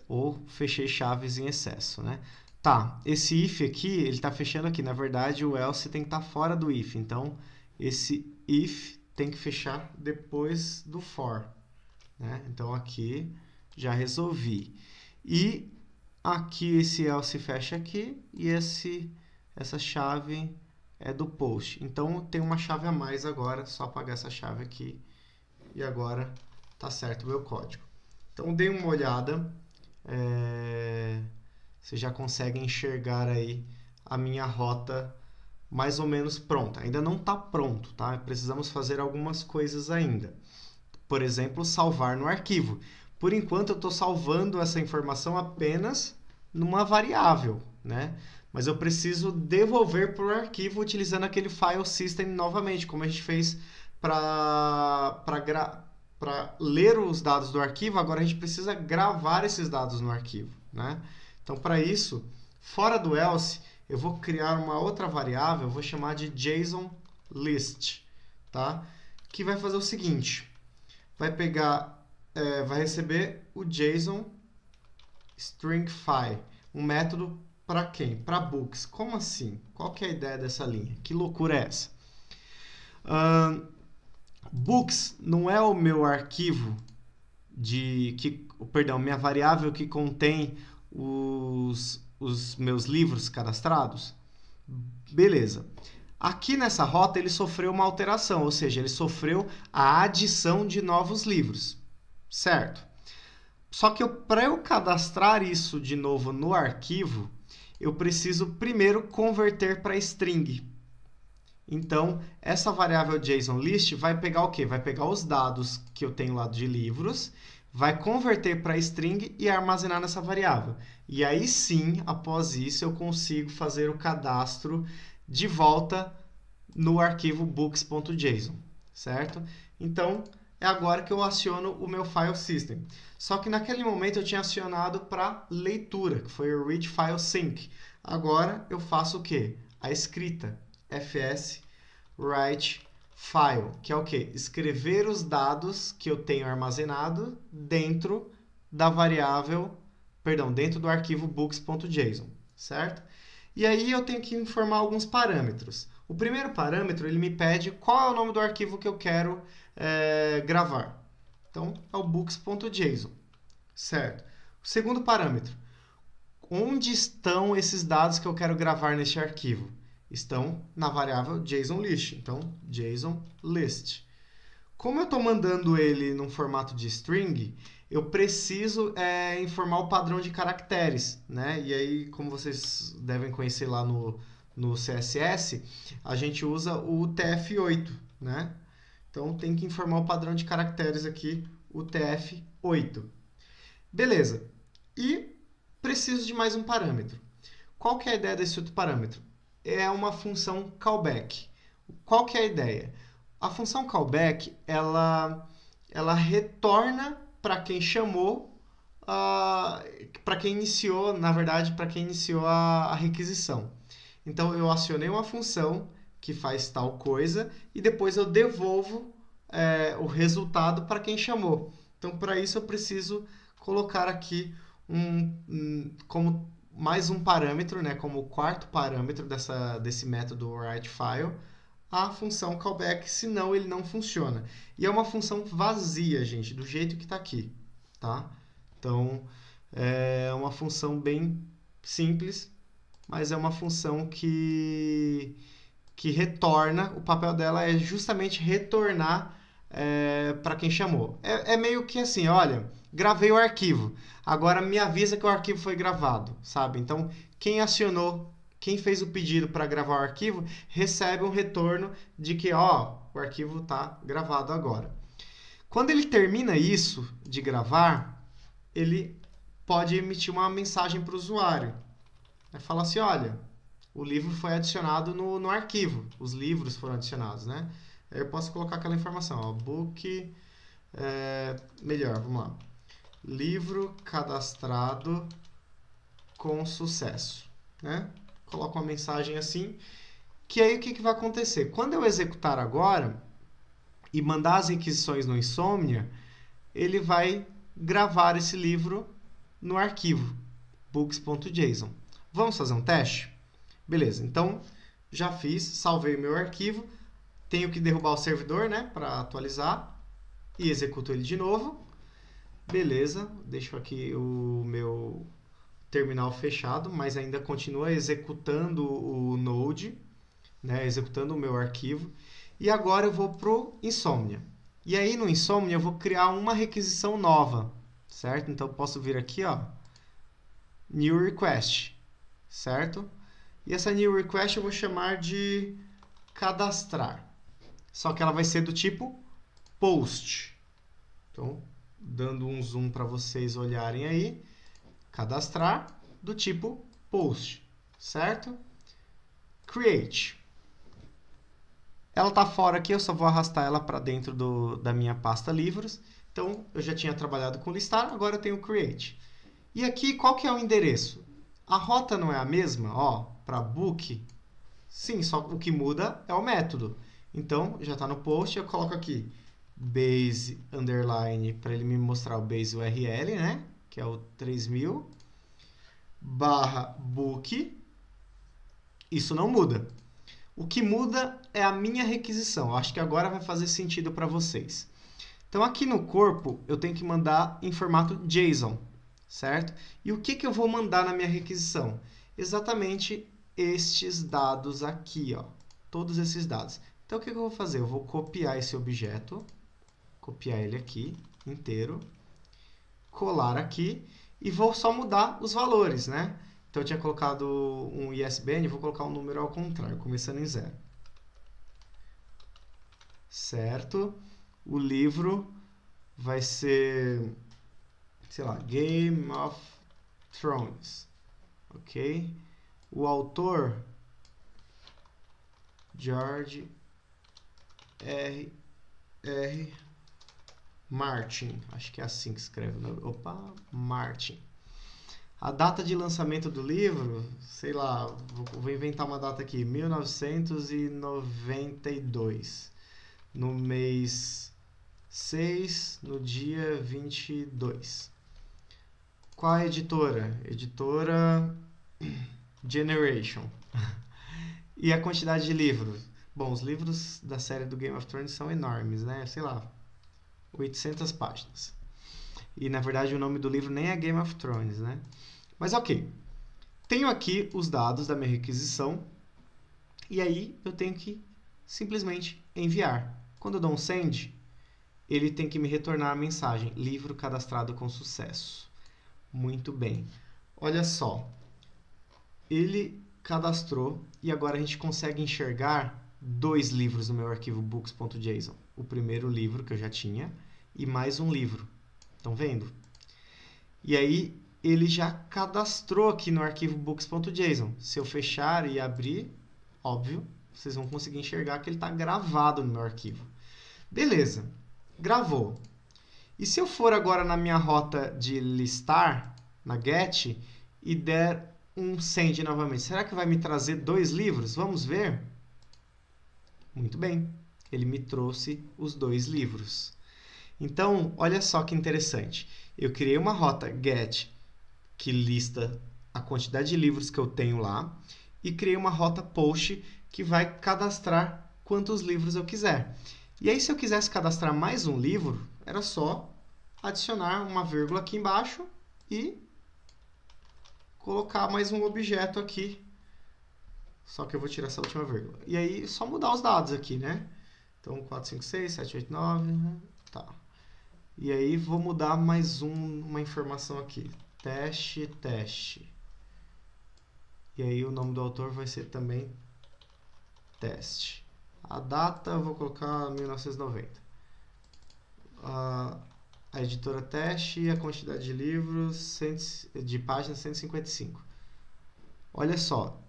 Ou fechei chaves em excesso, né? Tá, esse if aqui, ele está fechando aqui. Na verdade, o else tem que estar fora do if. Então, esse if tem que fechar depois do for, né? Então, aqui já resolvi. E aqui esse else fecha aqui e essa chave é do post. Então, tem uma chave a mais agora, só apagar essa chave aqui e agora tá certo o meu código. Então, dei uma olhada, você já consegue enxergar aí a minha rota mais ou menos pronta. Ainda não está pronto, tá? Precisamos fazer algumas coisas ainda. Por exemplo, salvar no arquivo. Por enquanto, eu estou salvando essa informação apenas numa variável, né? Mas eu preciso devolver para o arquivo utilizando aquele file system novamente, como a gente fez para ler os dados do arquivo. Agora a gente precisa gravar esses dados no arquivo, né? Então, para isso, fora do else, eu vou criar uma outra variável, eu vou chamar de JSON_list, tá? Que vai fazer o seguinte, vai receber o JSON stringify, um método para quem? Para books. Como assim? Qual que é a ideia dessa linha? Que loucura é essa? Books não é o meu arquivo minha variável que contém os meus livros cadastrados? Beleza. Aqui nessa rota ele sofreu uma alteração, ou seja, ele sofreu a adição de novos livros, certo? Só que para eu cadastrar isso de novo no arquivo, eu preciso primeiro converter para string. Então, essa variável JSONList vai pegar o quê? Vai pegar os dados que eu tenho lá de livros, vai converter para string e armazenar nessa variável. E aí sim, após isso, eu consigo fazer o cadastro de volta no arquivo books.json, certo? Então, é agora que eu aciono o meu file system. Só que naquele momento eu tinha acionado para leitura, que foi o read file sync. Agora eu faço o quê? A escrita, fs write file, que é o quê? Escrever os dados que eu tenho armazenado dentro da variável, perdão, dentro do arquivo books.json, certo? E aí eu tenho que informar alguns parâmetros. O primeiro parâmetro, ele me pede qual é o nome do arquivo que eu quero gravar. Então, é o books.json, certo? O segundo parâmetro, onde estão esses dados que eu quero gravar neste arquivo? Estão na variável JSONList, então JSONList. Como eu estou mandando ele num formato de string, eu preciso informar o padrão de caracteres, né? E aí, como vocês devem conhecer lá no CSS, a gente usa o TF8, né? Então, tem que informar o padrão de caracteres aqui, o TF8. Beleza. E preciso de mais um parâmetro. Qual que é a ideia desse outro parâmetro? É uma função callback. Qual que é a ideia? A função callback, ela retorna para quem chamou, para quem iniciou, na verdade, para quem iniciou a requisição. Então, eu acionei uma função que faz tal coisa e depois eu devolvo o resultado para quem chamou. Então, para isso, eu preciso colocar aqui como mais um parâmetro, né, como o quarto parâmetro desse método writeFile, a função callback, senão ele não funciona. E é uma função vazia, gente, do jeito que está aqui, tá? Então, é uma função bem simples, mas é uma função que retorna, o papel dela é justamente retornar para quem chamou. É meio que assim, olha, gravei o arquivo, agora me avisa que o arquivo foi gravado, sabe? Então, quem acionou, quem fez o pedido para gravar o arquivo, recebe um retorno de que, ó, o arquivo está gravado agora. Quando ele termina isso de gravar, ele pode emitir uma mensagem para o usuário. Vai falar assim, olha, o livro foi adicionado no arquivo, os livros foram adicionados, né? Aí eu posso colocar aquela informação, ó, book, melhor, vamos lá. Livro cadastrado com sucesso, né? Coloco uma mensagem assim, que aí o que vai acontecer? Quando eu executar agora e mandar as requisições no Insomnia, ele vai gravar esse livro no arquivo books.json. Vamos fazer um teste? Beleza, então já fiz, salvei o meu arquivo, tenho que derrubar o servidor, né, para atualizar e executo ele de novo. Beleza, deixo aqui o meu terminal fechado, mas ainda continua executando o Node, né, executando o meu arquivo. E agora eu vou para o Insomnia. E aí no Insomnia eu vou criar uma requisição nova, certo? Então eu posso vir aqui, ó, New Request, certo? E essa New Request eu vou chamar de cadastrar. Só que ela vai ser do tipo Post. Então, dando um zoom para vocês olharem aí, cadastrar do tipo Post, certo? Create. Ela está fora aqui, eu só vou arrastar ela para dentro da minha pasta livros. Então, eu já tinha trabalhado com listar, agora eu tenho Create. E aqui, qual que é o endereço? A rota não é a mesma, ó, para book? Sim, só o que muda é o método. Então, já está no post, eu coloco aqui base underline para ele me mostrar o base URL, né? Que é o 3000 barra book. Isso não muda. O que muda é a minha requisição. Eu acho que agora vai fazer sentido para vocês. Então, aqui no corpo, eu tenho que mandar em formato JSON, certo? E o que eu vou mandar na minha requisição? Exatamente estes dados aqui, ó. Todos esses dados. Então, o que eu vou fazer? Eu vou copiar esse objeto, copiar ele aqui inteiro, colar aqui e vou só mudar os valores, né? Então, eu tinha colocado um ISBN, vou colocar um número ao contrário, começando em 0. Certo? O livro vai ser, sei lá, Game of Thrones. Ok? O autor, George R. Martin. Acho que é assim que escreve. Opa, Martin. A data de lançamento do livro, sei lá, vou inventar uma data aqui, 1992. no mês 6, no dia 22. Qual a editora? Editora Generation. E a quantidade de livros? Bom, os livros da série do Game of Thrones são enormes, né? Sei lá, 800 páginas. E, na verdade, o nome do livro nem é Game of Thrones, né? Mas, ok. Tenho aqui os dados da minha requisição. E aí, eu tenho que simplesmente enviar. Quando eu dou um send, ele tem que me retornar a mensagem. Livro cadastrado com sucesso. Muito bem. Olha só. Ele cadastrou e agora a gente consegue enxergar 2 livros no meu arquivo books.json. O primeiro livro que eu já tinha e mais um livro. Estão vendo? E aí, ele já cadastrou aqui no arquivo books.json. Se eu fechar e abrir, óbvio, vocês vão conseguir enxergar que ele está gravado no meu arquivo. Beleza, gravou. E se eu for agora na minha rota de listar, na get, e der um send novamente, será que vai me trazer 2 livros? Vamos ver? Muito bem, ele me trouxe os 2 livros. Então, olha só que interessante. Eu criei uma rota get que lista a quantidade de livros que eu tenho lá e criei uma rota post que vai cadastrar quantos livros eu quiser. E aí, se eu quisesse cadastrar mais um livro, era só adicionar uma vírgula aqui embaixo e colocar mais um objeto aqui. Só que eu vou tirar essa última vírgula. E aí, só mudar os dados aqui, né? Então, 4, 5, 6, 7, 8, 9... Tá. E aí, vou mudar mais uma informação aqui. Teste, teste. E aí, o nome do autor vai ser também teste. A data, eu vou colocar 1990. A editora teste e a quantidade de livros, de páginas 155. Olha só,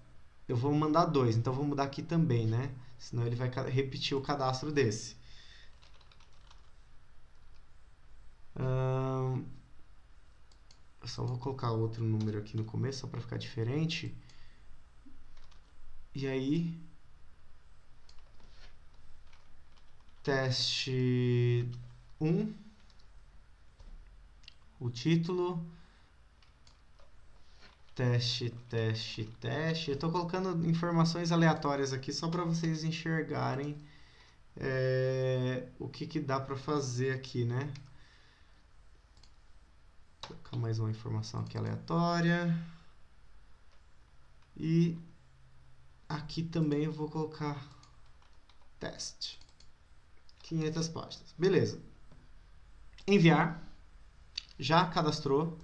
eu vou mandar 2, então vou mudar aqui também, né? Senão ele vai repetir o cadastro desse. Eu só vou colocar outro número aqui no começo, só para ficar diferente. E aí, teste 1, o título, teste, teste, teste. Eu estou colocando informações aleatórias aqui só para vocês enxergarem o que dá para fazer aqui, né? Vou colocar mais uma informação aqui aleatória. E aqui também eu vou colocar teste. 500 páginas. Beleza. Enviar. Já cadastrou.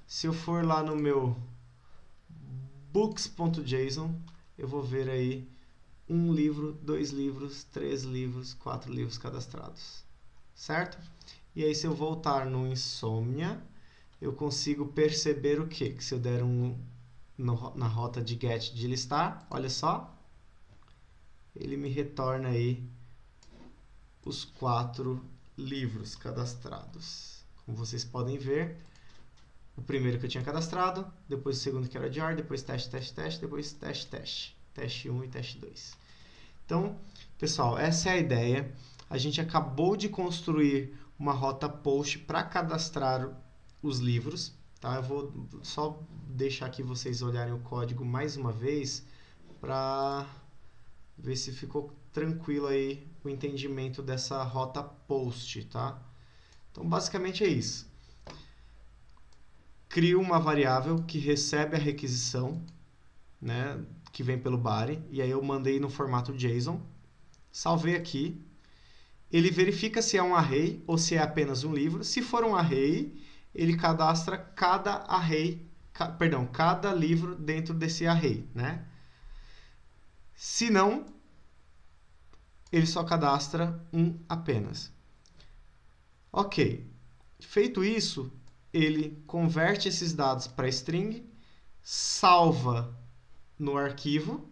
Se eu for lá no meu books.json, eu vou ver aí 1 livro, 2 livros, 3 livros, 4 livros cadastrados. Certo? E aí, se eu voltar no Insomnia, eu consigo perceber o quê? Que se eu der na rota de get de listar, olha só, ele me retorna aí os 4 livros cadastrados. Como vocês podem ver, o primeiro que eu tinha cadastrado, depois o segundo que era jar, depois teste, teste, teste, depois teste, teste. Teste 1 e teste 2. Então, pessoal, essa é a ideia. A gente acabou de construir uma rota post para cadastrar os livros. Tá? Eu vou só deixar aqui vocês olharem o código mais uma vez para ver se ficou tranquilo aí o entendimento dessa rota post, tá? Então, basicamente é isso. Crio uma variável que recebe a requisição, né, que vem pelo body, e aí eu mandei no formato JSON, salvei aqui. Ele verifica se é um array ou se é apenas um livro. Se for um array, ele cadastra cada livro dentro desse array, né? Se não, ele só cadastra um apenas. Ok. Feito isso, ele converte esses dados para string, salva no arquivo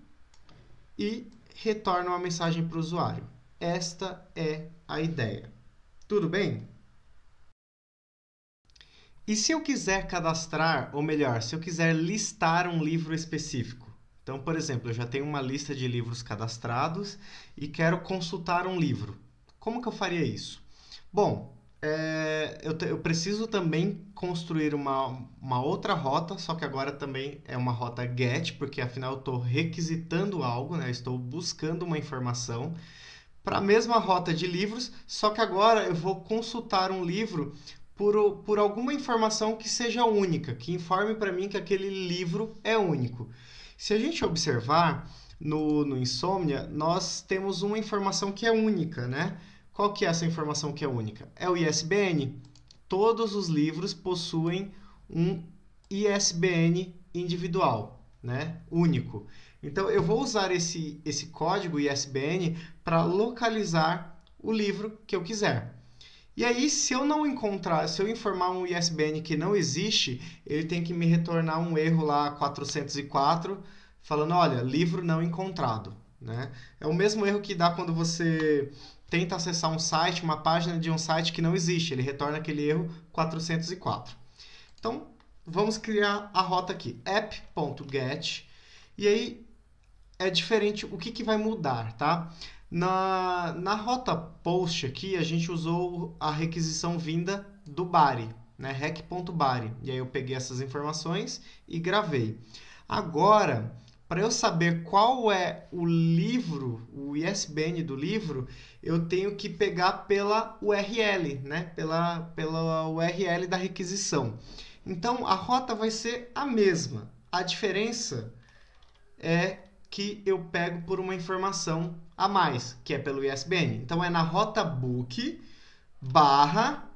e retorna uma mensagem para o usuário. Esta é a ideia. Tudo bem? E se eu quiser cadastrar, ou melhor, se eu quiser listar um livro específico? Então, por exemplo, eu já tenho uma lista de livros cadastrados e quero consultar um livro. Como que eu faria isso? Bom, eu preciso também construir uma outra rota, só que agora também é uma rota GET, porque afinal eu estou requisitando algo, né? Eu estou buscando uma informação para a mesma rota de livros, só que agora eu vou consultar um livro por alguma informação que seja única, que informe para mim que aquele livro é único. Se a gente observar no Insomnia, nós temos uma informação que é única, né? Qual que é essa informação que é única? É o ISBN. Todos os livros possuem um ISBN individual, né? Único. Então, eu vou usar esse código ISBN para localizar o livro que eu quiser. E aí, se eu não encontrar, se eu informar um ISBN que não existe, ele tem que me retornar um erro lá 404, falando, olha, livro não encontrado, né? É o mesmo erro que dá quando você tenta acessar um site, uma página de um site que não existe. Ele retorna aquele erro 404. Então, vamos criar a rota aqui, app.get. E aí, é diferente, o que vai mudar, tá? Na rota post aqui, a gente usou a requisição vinda do body, né? rec.body. E aí eu peguei essas informações e gravei. Agora, para eu saber qual é o livro, o ISBN do livro, eu tenho que pegar pela URL, né? Pela URL da requisição. Então, a rota vai ser a mesma. A diferença é que eu pego por uma informação a mais, que é pelo ISBN. Então, é na rota book, barra,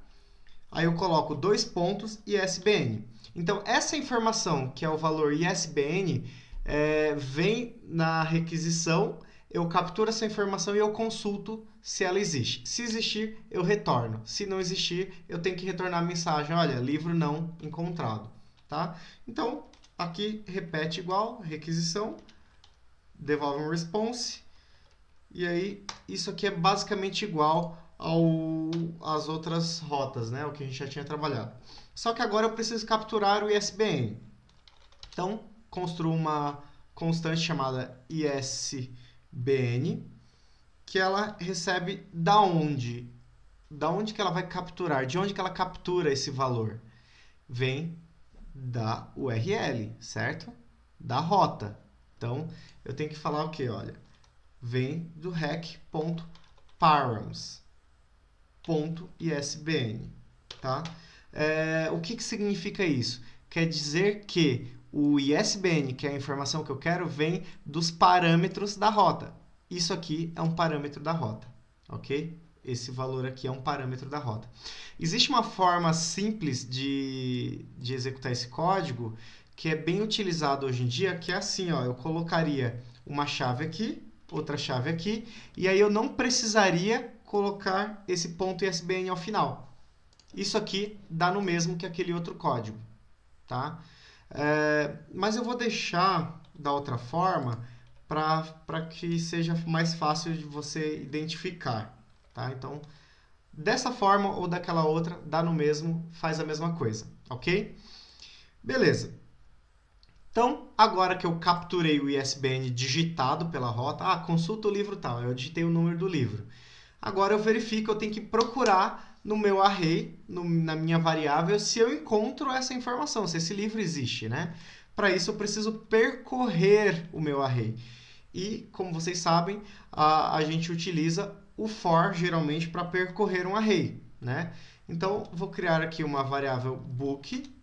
aí eu coloco 2 pontos, ISBN. Então, essa informação, que é o valor ISBN, vem na requisição, eu capturo essa informação e eu consulto se ela existe. Se existir, eu retorno. Se não existir, eu tenho que retornar a mensagem, olha, livro não encontrado. Tá? Então, aqui repete igual, requisição, devolve um response, e aí isso aqui é basicamente igual às outras rotas, né? O que a gente já tinha trabalhado. Só que agora eu preciso capturar o ISBN. Então, construo uma constante chamada ISBN, que ela recebe da onde? Da onde que ela vai capturar? De onde que ela captura esse valor? Vem da URL, certo? Da rota. Então, eu tenho que falar o quê? Olha, vem do rec.params.isbn, tá? O que significa isso? Quer dizer que o ISBN, que é a informação que eu quero, vem dos parâmetros da rota. Isso aqui é um parâmetro da rota, ok? Esse valor aqui é um parâmetro da rota. Existe uma forma simples de executar esse código que é bem utilizado hoje em dia, que é assim, ó, eu colocaria uma chave aqui, outra chave aqui, e aí eu não precisaria colocar esse ponto ISBN ao final. Isso aqui dá no mesmo que aquele outro código, tá? Mas eu vou deixar da outra forma para que seja mais fácil de você identificar, tá? Então, dessa forma ou daquela outra, dá no mesmo, faz a mesma coisa, ok? Beleza. Então, agora que eu capturei o ISBN digitado pela rota, consulta o livro tal, eu digitei o número do livro. Agora eu verifico, eu tenho que procurar no meu array, na minha variável, se eu encontro essa informação, se esse livro existe, né? Para isso eu preciso percorrer o meu array. E, como vocês sabem, a gente utiliza o for, geralmente, para percorrer um array, né? Então, vou criar aqui uma variável book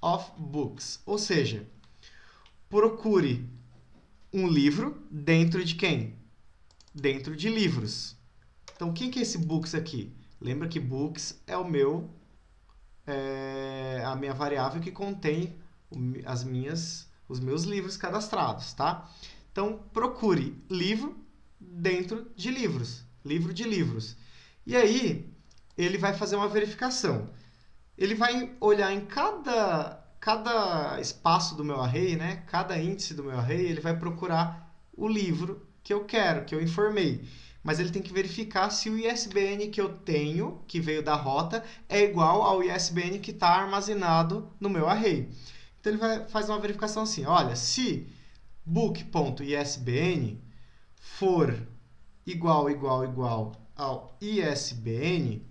of books, ou seja, procure um livro dentro de quem? Dentro de livros. Então, o que é esse books aqui? Lembra que books é a minha variável que contém os meus livros cadastrados, tá? Então, procure livro dentro de livros, livro de livros. E aí, ele vai fazer uma verificação. Ele vai olhar em cada espaço do meu array, né? Cada índice do meu array, ele vai procurar o livro que eu quero, que eu informei. Mas ele tem que verificar se o ISBN que eu tenho, que veio da rota, é igual ao ISBN que está armazenado no meu array. Então, ele vai fazer uma verificação assim, olha, se book.isbn for igual ao ISBN,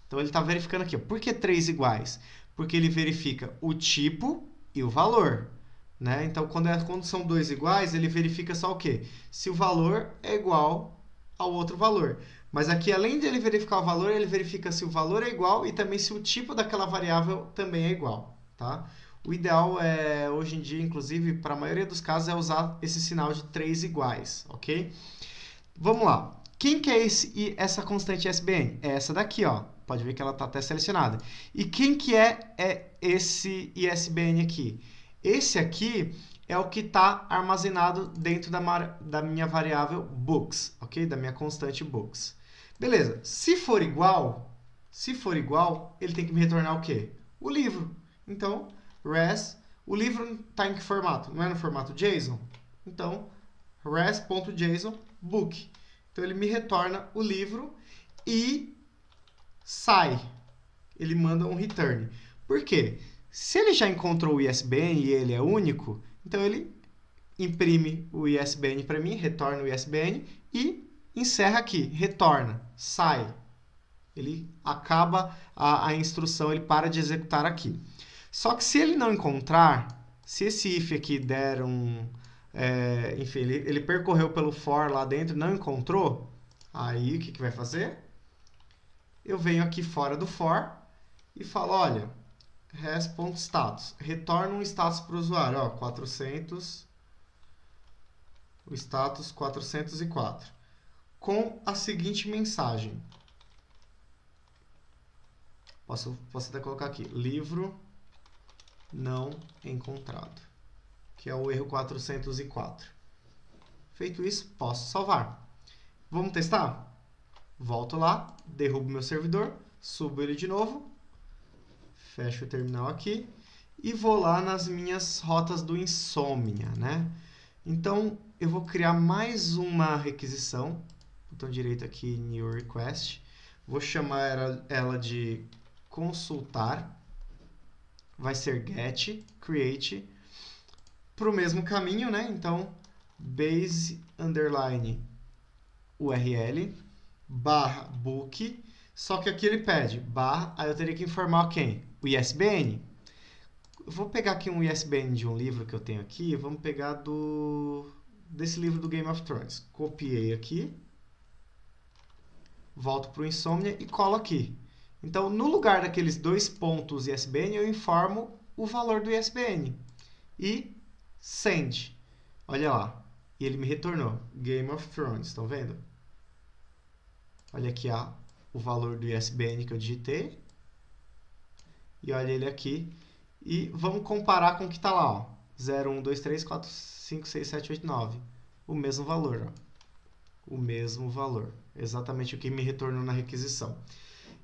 então ele está verificando aqui. Ó, por que 3 iguais? Porque ele verifica o tipo e o valor. Né? Então, quando são 2 iguais, ele verifica só o quê? Se o valor é igual ao outro valor. Mas aqui, além de ele verificar o valor, ele verifica se o valor é igual e também se o tipo daquela variável também é igual. Tá? O ideal é, hoje em dia, inclusive, para a maioria dos casos, é usar esse sinal de 3 iguais. Ok? Vamos lá. Quem que é essa constante ISBN? É essa daqui, ó. Pode ver que ela está até selecionada. E quem que é esse ISBN aqui? Esse aqui é o que está armazenado dentro da minha variável books, ok? Da minha constante books. Beleza. Se for igual, ele tem que me retornar o quê? O livro. Então, res, o livro está em que formato? Não é no formato JSON? Então, res.json book. Então, ele me retorna o livro e sai. Ele manda um return. Por quê? Se ele já encontrou o ISBN e ele é único, então ele imprime o ISBN para mim, retorna o ISBN e encerra aqui, retorna, sai. Ele acaba a instrução, ele para de executar aqui. Só que se ele não encontrar, se esse if aqui der enfim, ele percorreu pelo for lá dentro, não encontrou, aí o que vai fazer? Eu venho aqui fora do for e falo, olha, res.status, retorna um status para o usuário, ó, 400, o status 404, com a seguinte mensagem. Posso até colocar aqui, livro não encontrado, que é o erro 404. Feito isso, posso salvar. Vamos testar? Volto lá, derrubo meu servidor, subo ele de novo, fecho o terminal aqui e vou lá nas minhas rotas do Insomnia, né? Então, eu vou criar mais uma requisição, botão direito aqui, New Request, vou chamar ela de consultar, vai ser get, create, para o mesmo caminho, né? Então, base, underline, URL, barra book, só que aqui ele pede barra, aí eu teria que informar quem? O ISBN. Eu vou pegar aqui um ISBN de um livro que eu tenho aqui, vamos pegar desse livro do Game of Thrones. Copiei aqui, volto para o Insomnia e colo aqui. Então, no lugar daqueles 2 pontos ISBN, eu informo o valor do ISBN. E send. Olha lá. E ele me retornou. Game of Thrones, estão vendo? Olha aqui o valor do ISBN que eu digitei. E olha ele aqui. E vamos comparar com o que está lá. Ó. 0, 1, 2, 3, 4, 5, 6, 7, 8, 9. O mesmo valor. Ó. O mesmo valor. Exatamente o que me retornou na requisição.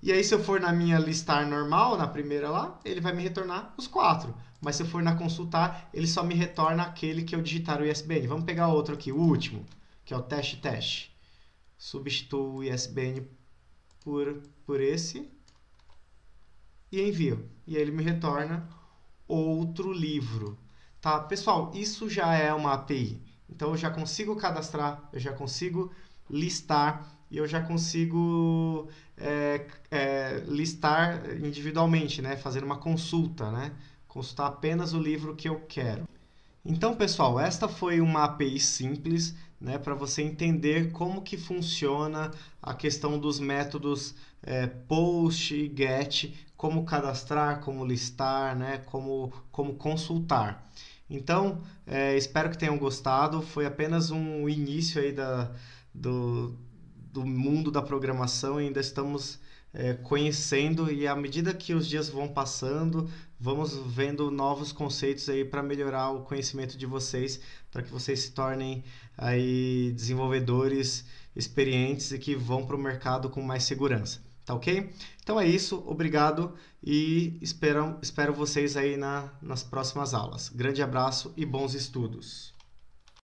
E aí, se eu for na minha listar normal, na primeira lá, ele vai me retornar os 4. Mas se eu for na consultar, ele só me retorna aquele que eu digitar o ISBN. Vamos pegar outro aqui, o último, que é o teste. Substituo o ISBN por esse e envio. E aí ele me retorna outro livro. Tá? Pessoal, isso já é uma API. Então, eu já consigo cadastrar, eu já consigo listar e eu já consigo listar individualmente, né? Fazer uma consulta, né? Consultar apenas o livro que eu quero. Então, pessoal, esta foi uma API simples, né, para você entender como que funciona a questão dos métodos post e get, como cadastrar, como listar, né, como consultar. Então, espero que tenham gostado. Foi apenas um início aí do mundo da programação e ainda estamos conhecendo, e à medida que os dias vão passando, vamos vendo novos conceitos aí para melhorar o conhecimento de vocês, para que vocês se tornem aí desenvolvedores experientes e que vão para o mercado com mais segurança. Tá ok? Então é isso, obrigado e espero vocês aí nas próximas aulas. Grande abraço e bons estudos!